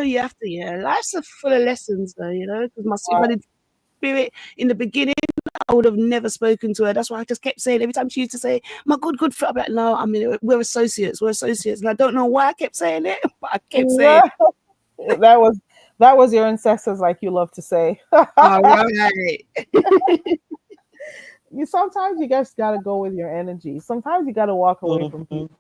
you have to, yeah. Life's a full of lessons though, because if I did spirit in the beginning, I would have never spoken to her. That's why I just kept saying every time she used to say, my good friend, I'm like, no, I mean we're associates. And I don't know why I kept saying it, but I kept saying, that was that was your ancestors, like you love to say. all right. You sometimes you just gotta go with your energy. Sometimes you gotta walk away from Mm-hmm. people.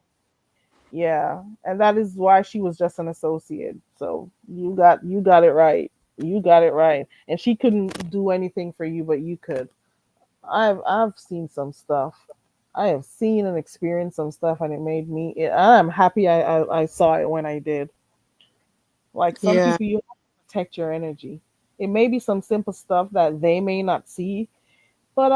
Yeah, and that is why she was just an associate. So you got it right. You got it right. And she couldn't do anything for you, but you could. I've seen some stuff. I have seen and experienced some stuff, and it made me. I'm happy I saw it when I did. Like some Yeah. people, you have to protect your energy. It may be some simple stuff that they may not see, but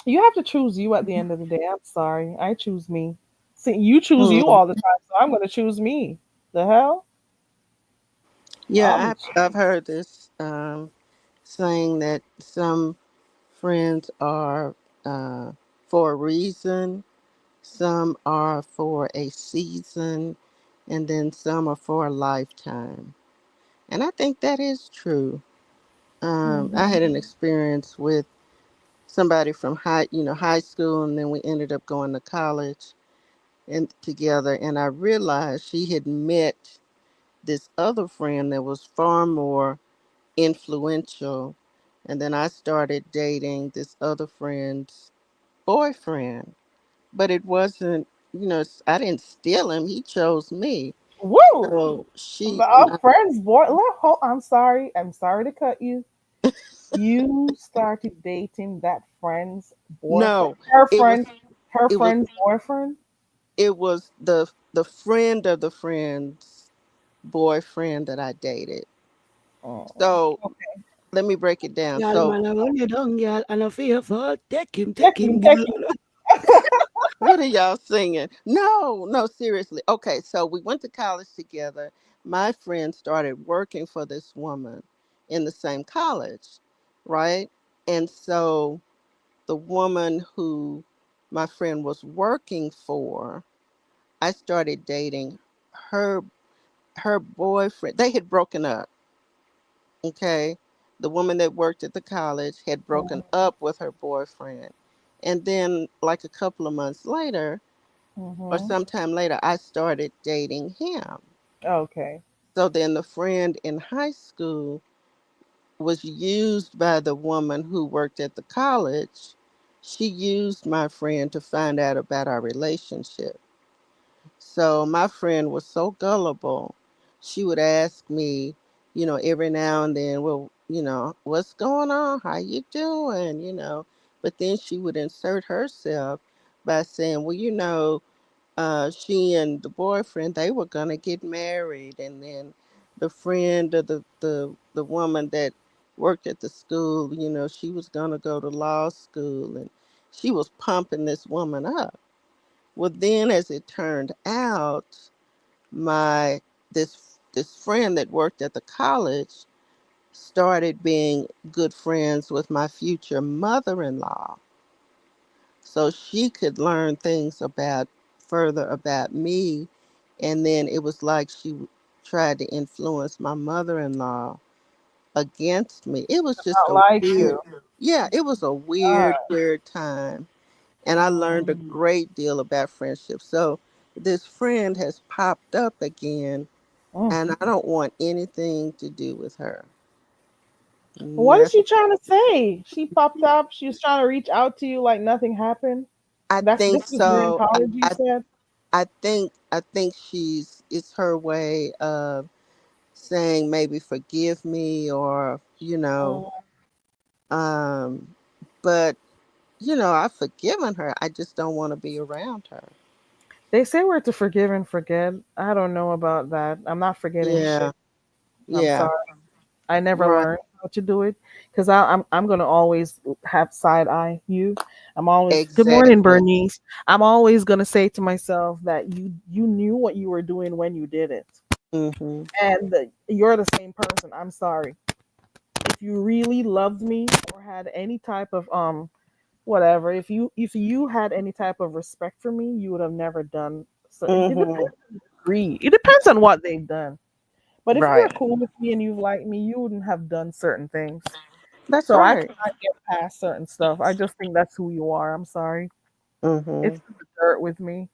you have to choose you at the end of the day. I'm sorry, I choose me. See, you choose you Mm. all the time, so I'm going to choose me. The hell? I'll Yeah, be. I've heard this saying that some friends are for a reason, some are for a season, and then some are for a lifetime. And I think that is true. I Mhm. had an experience with somebody from high school, and then we ended up going to college and together. And I realized she had met this other friend that was far more influential. And then I started dating this other friend's boyfriend. But it wasn't I didn't steal him. He chose me. Woo! So Our friend's boy. I'm sorry. I'm sorry to cut you. You started dating that friend's boyfriend. no, it was Her it was friend's boyfriend. it was the friend of the friend's boyfriend that I dated. Oh, So let me break it down. Y'all So man, I run you down, y'all, and I fear for take take him, him, take him. girl. what are y'all singing? No, no, seriously. Okay, so we went to college together. My friend started working for this woman in the same college, right? And so the woman who my friend was working for, I started dating her her boyfriend. They had broken up, okay? The woman that worked at the college had broken up with her boyfriend. And then like a couple of months later, or Mm-hmm. sometime later, I started dating him. Okay. So then the friend in high school was used by the woman who worked at the college. She used my friend to find out about our relationship. So my friend was so gullible. She would ask me, every now and then, well, what's going on? How you doing? But then she would insert herself by saying, well, she and the boyfriend, they were gonna get married, and then the friend of the woman that worked at the school, she was gonna go to law school, and she was pumping this woman up. Well, then as it turned out, my this friend that worked at the college started being good friends with my future mother-in-law, so she could learn things about further about me. And then it was like she tried to influence my mother-in-law against me. It was just Not a like weird, you. yeah, it was a weird time. And I learned a Mm. great deal about friendship. So this friend has popped up again, Mm. and I don't want anything to do with her. What is Never. she trying to say? She popped up. She was trying to reach out to you like nothing happened. I This think was during so. college, you said. I think it's her way of saying maybe forgive me, or Mm. um but I've forgiven her. I just don't want to be around her. They say we're to forgive and forget. I don't know about that. I'm not forgetting Yeah, shit. I'm yeah, sorry. I never right. learned how to do it because I'm gonna always have side eye you. I'm always good morning, Exactly. Bernice. I'm always gonna say to myself that you knew what you were doing when you did it, Mm-hmm. and you're the same person. I'm sorry. If you really loved me or had any type of whatever, if you had any type of respect for me, you would have never done. So it Mm-hmm. depends on the degree. It depends on what they've done. But if you're Right. cool with me and you've liked me, you wouldn't have done certain things. That's So I right. cannot get past certain stuff. I just think that's who you are. I'm sorry. Mm-hmm. It's in the dirt with me.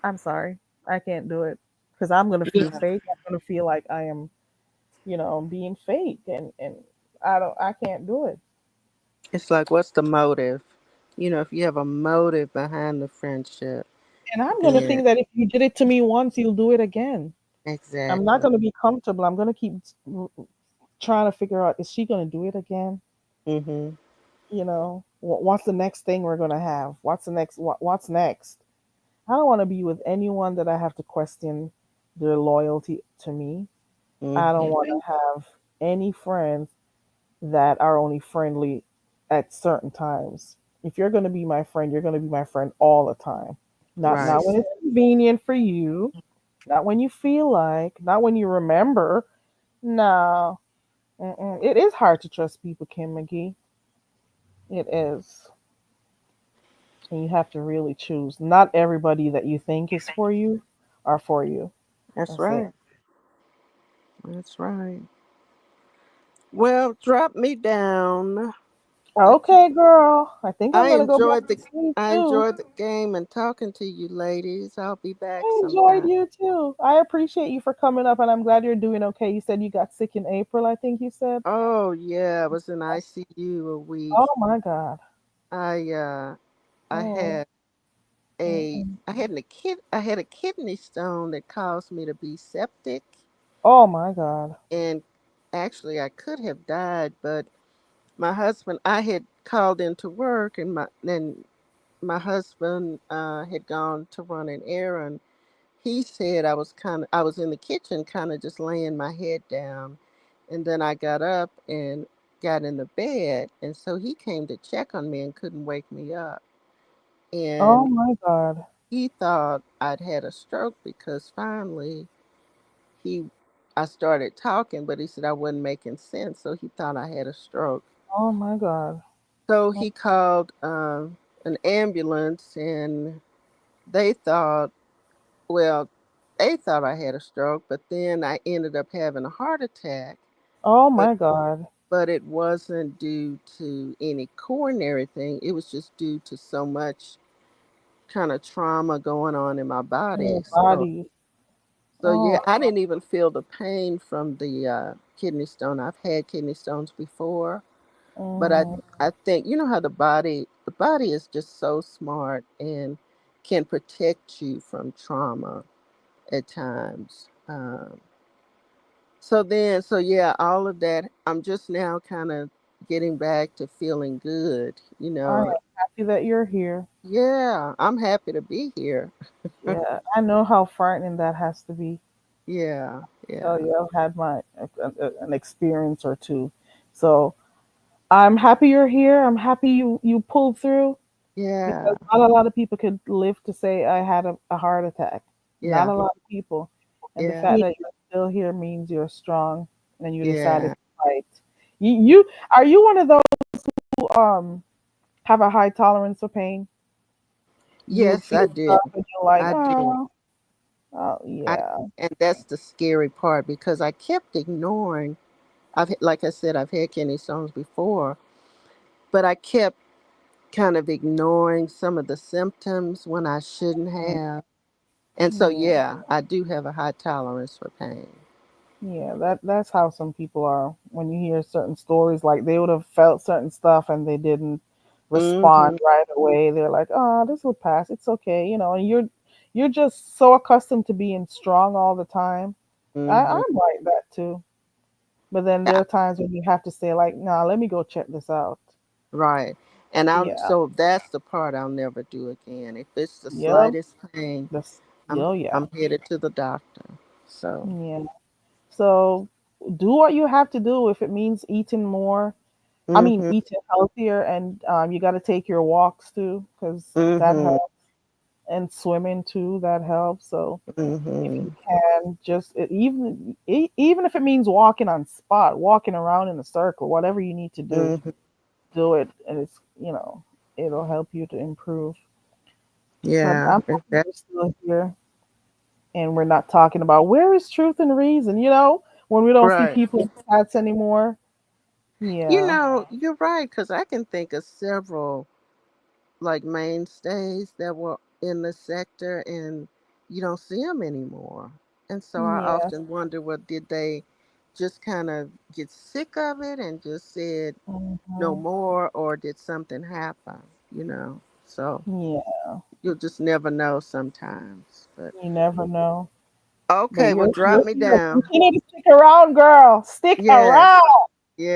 I'm sorry. I can't do it because I'm gonna feel Yeah. fake. I'm gonna feel like I am, being fake, and I can't do it. It's like, what's the motive? If you have a motive behind the friendship, And I'm gonna then think that if you did it to me once, you'll do it again. I'm not exactly. gonna be comfortable. I'm gonna keep trying to figure out, is she gonna do it again? Mm-hmm. What's the next thing we're gonna have? What's next? I don't want to be with anyone that I have to question their loyalty to me. I don't Mm-hmm. want to have any friends that are only friendly at certain times. If you're going to be my friend, you're going to be my friend all the time. Not Right. when it's convenient for you, not when you feel like, not when you remember. No. Mm-mm. It is hard to trust people, Kim McGee. It is. And you have to really choose. Not everybody that you think is for you are for you. That's That's it. right. That's right. Well, drop me down. I think Okay, girl. I think I'm I gonna go back enjoyed to the sleep I too. enjoyed the game and talking to you ladies. I'll be back I enjoyed sometime. you too. I appreciate you for coming up, and I'm glad you're doing okay. You said you got sick in April, I think you said. Oh yeah, I was in ICU a week. Oh my God. I uh I Mm. had Mm-mm. I had a kidney stone that caused me to be septic, Oh my God. and actually I could have died, but my husband, I had called into work, and my husband had gone to run an errand. He said I was in the kitchen kind of just laying my head down, and then I got up and got in the bed, and so he came to check on me and couldn't wake me up. Oh And my God. he thought I'd had a stroke because finally he I started talking, but he said I wasn't making sense, so he thought I had a stroke. Oh my God. So he called an ambulance, and they thought, well, they thought I had a stroke, but then I ended up having a heart attack. Oh But my God. but it wasn't due to any coronary thing. It was just due to so much kind of trauma going on in my In your body. body. So Oh. yeah, I didn't even feel the pain from the kidney stone. I've had kidney stones before, but Mm, I think you know how the body is just so smart and can protect you from trauma at times. So yeah, all of that. I'm just now kind of getting back to feeling good. You I am know, happy that you're here. yeah, I'm happy to be here. Yeah, I know how frightening that has to be. Yeah, Tell yeah, you, I've had an experience or two. So I'm happy you're here. I'm happy you pulled through yeah, because not a lot of people could live to say I had a heart attack. Not yeah, a lot of people. And the yeah, fact Yeah. that you're still here means you're strong and you decided yeah. to fight. You are you one of those who have a high tolerance for pain? You would Yes, I feel do. stuff and you're like, I do. oh I yeah. And that's the scary part because I kept ignoring. Like I said, I've had kidney stones before, but I kept kind of ignoring some of the symptoms when I shouldn't have. And so, Yeah. yeah, I do have a high tolerance for pain. Yeah, that's how some people are. When you hear certain stories, like they would have felt certain stuff and they didn't respond Mm-hmm. right away. They're like, "Oh, this will pass. It's okay," And you're just so accustomed to being strong all the time. Mm-hmm. I'm like that too. But then there Yeah, are times when you have to say, like, "Nah, let me go check this out." right. And I'm Yeah. so that's the part I'll never do again. If it's the Yep. slightest pain, That's yo, yeah. I'm headed to the doctor. So, Yeah. So do what you have to do if it means eating more. I mean, mm-hmm. eating healthier, and you got to take your walks too, because that Mm-hmm. helps, and swimming too, that helps. So if Mm-hmm. you can, even if it means walking on spot, walking around in a circle, whatever you need to do, Mm-hmm. do it, and it'll help you to improve. But Yeah. I'm happy we're still here, and we're not talking about where is truth and reason. When we don't see Right. people in chats anymore. You Yeah, know, you're right, because I can think of several like mainstays that were in the sector, and you don't see them anymore. And so I yeah. often wonder, what did they just kind of get sick of it and just said no Hmm. more, or did something happen, you know? So Yeah. you'll just never know sometimes. But You never know. But okay, well, you're drop me here. down. Continue to stick around, girl. Stick Yes, around.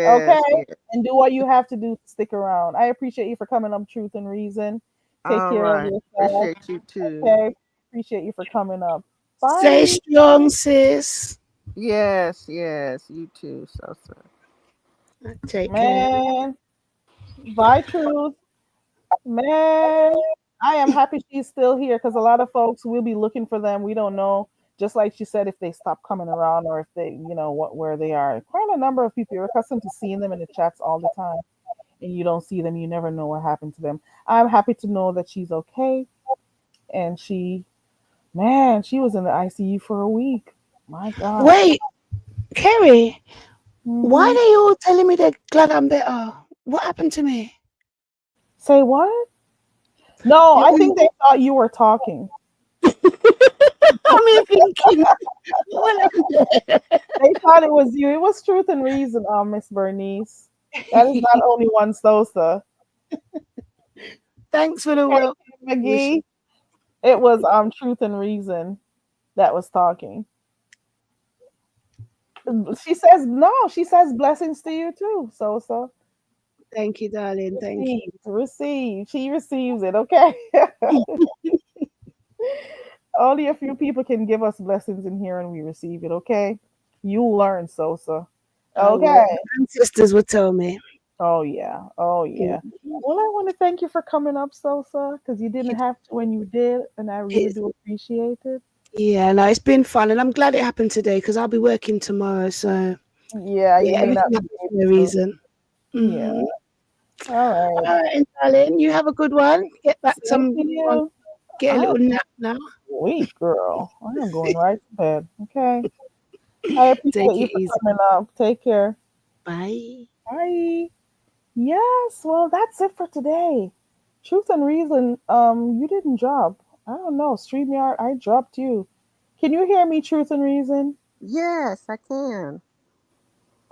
Okay? yes, yes. And do what you have to do to stick around. I appreciate you for coming up, Truth and Reason. Take All care of right. yourself. Appreciate you too. Okay? Appreciate you for coming up. Stay Bye. strong, sis. Yes, yes, you too, so. Take care. Man. Bye, Truth. Man, I am happy she's still here because a lot of folks will be looking for them. We don't know. Just like she said, if they stop coming around or if they, where they are. Quite a number of people, you're accustomed to seeing them in the chats all the time, and you don't see them. You never know what happened to them. I'm happy to know that she's okay, and she was in the ICU for a week. My God. Wait, Kerry, why are Hmm. they all telling me they're glad I'm better? What happened to me? Say what? No, I Everyone, think they thought you were talking. I'm here thinking, what happened? They thought it was you. It was Truth and Reason, Miss Bernice. That is not only one Sosa. Thanks for the Hey, well wishes. McGee. It was Truth and Reason that was talking. She says no. She says blessings to you too. So Thank you, darling. Thank you. receive. She receives it. Okay. Only a few people can give us blessings in here, and we receive it. Okay. You learn, Sosa. I will. Okay. My ancestors would tell me. Oh yeah. Oh yeah. Well, I want to thank you for coming up, Sosa, because you didn't have to when you did, and I really It's, do appreciate it. yeah, no, it's been fun, and I'm glad it happened today because I'll be working tomorrow. So Yeah, you yeah, may not everything be happens able for a to. reason. Yeah. Hmm. All right. All right, darling, you have a good one. Get back Same to on, you. get a I am little nap now. weak, girl. I am going right to bed. Okay. I appreciate Take you it for easy. coming up. Take care. Bye. Bye. Yes, well, that's it for today. Truth and Reason, you didn't drop. I don't know. StreamYard, I dropped you. Can you hear me, Truth and Reason? Yes, I can. Can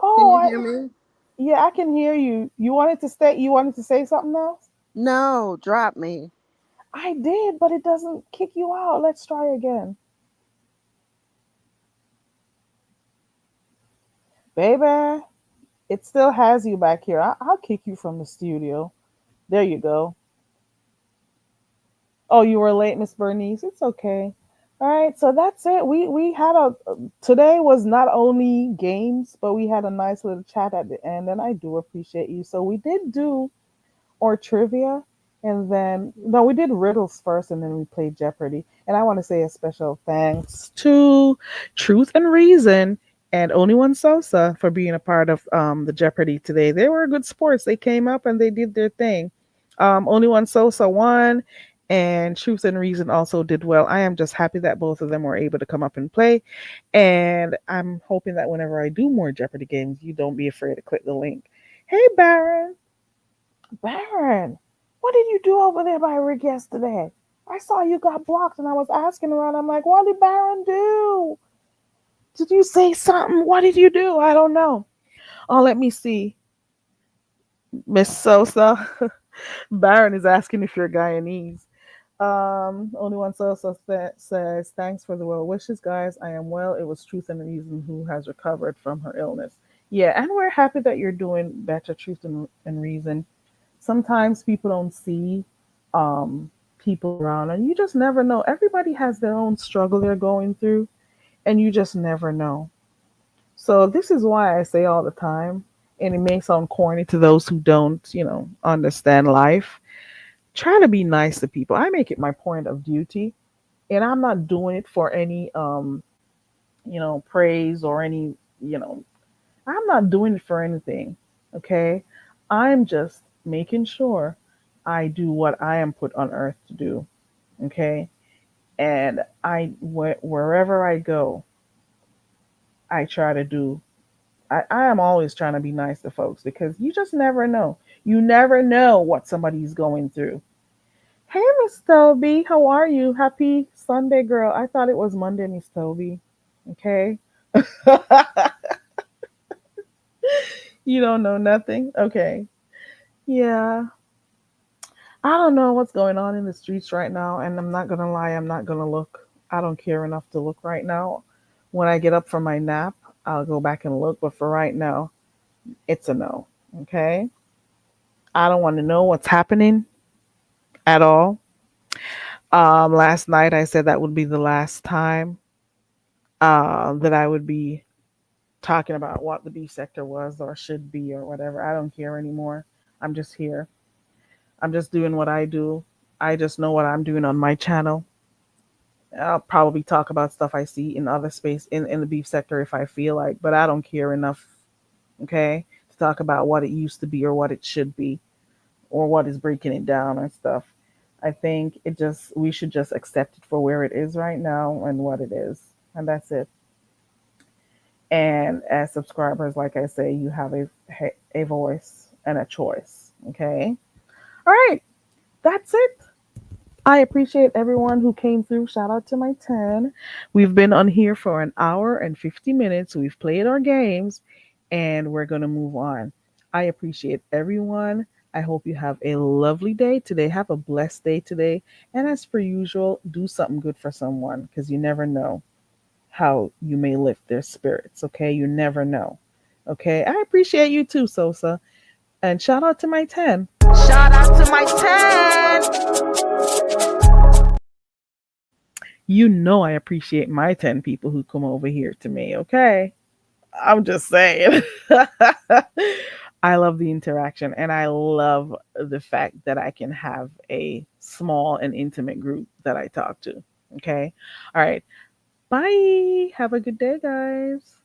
Oh, you hear me? yeah, I can hear you. You wanted to say something else? No, drop me. I did, but it doesn't kick you out. Let's try again. Baby, it still has you back here. I'll kick you from the studio. There you go. Oh, you were late, Miss Bernice. It's okay. All right, so that's it. We had a today was not only games, but we had a nice little chat at the end, and I do appreciate you. So we did do or trivia, and then no, we did riddles first, and then we played Jeopardy. And I want to say a special thanks to Truth and Reason and Only One Sosa for being a part of the Jeopardy today. They were good sports. They came up and they did their thing. Only One Sosa won, and Truth and Reason also did well. I am just happy that both of them were able to come up and play, and I'm hoping that whenever I do more Jeopardy games, you don't be afraid to click the link. Hey, Baron. Baron, what did you do over there by Rick yesterday? I saw you got blocked and I was asking around. I'm like, what did Baron do? Did you say something? What did you do? I don't know. Oh, let me see. Miss Sosa. Baron is asking if you're Guyanese. Only one Sosa says, thanks for the well wishes, guys. I am well. It was Truth and Reason who has recovered from her illness. Yeah, and we're happy that you're doing better, Truth and Reason. Sometimes people don't see people around, and you just never know. Everybody has their own struggle they're going through, and you just never know. So this is why I say all the time, and it may sound corny to those who don't, understand life. Try to be nice to people. I make it my point of duty, and I'm not doing it for any praise or any, I'm not doing it for anything. Okay? I'm just making sure I do what I am put on earth to do. Okay? And wherever I go, I try to do I am always trying to be nice to folks because you just never know. You never know what somebody's going through. Hey, Miss Toby, how are you? Happy Sunday, girl. I thought it was Monday, Miss Toby. Okay. You don't know nothing? Okay. Yeah. I don't know what's going on in the streets right now, and I'm not gonna lie, I'm not gonna look. I don't care enough to look right now. When I get up from my nap, I'll go back and look, but for right now, it's a no. Okay? I don't want to know what's happening at all. Last night I said that would be the last time that I would be talking about what the beef sector was or should be or whatever. I don't care anymore. I'm just here. I'm just doing what I do. I just know what I'm doing on my channel. I'll probably talk about stuff I see in other space in the beef sector if I feel like, but I don't care enough, okay, to talk about what it used to be or what it should be or what is breaking it down and stuff. I think we should just accept it for where it is right now and what it is. And that's it. And as subscribers, like I say, you have a voice and a choice. Okay. All right. That's it. I appreciate everyone who came through. Shout out to my 10. We've been on here for an hour and 50 minutes. We've played our games and we're going to move on. I appreciate everyone. I hope you have a lovely day today. Have a blessed day today. And as per usual, do something good for someone because you never know how you may lift their spirits. Okay. You never know. Okay. I appreciate you too, Sosa. And shout out to my 10. Shout out to my 10. You know, I appreciate my 10 people who come over here to me. Okay. I'm just saying. I love the interaction and I love the fact that I can have a small and intimate group that I talk to. Okay. All right. Bye. Have a good day, guys.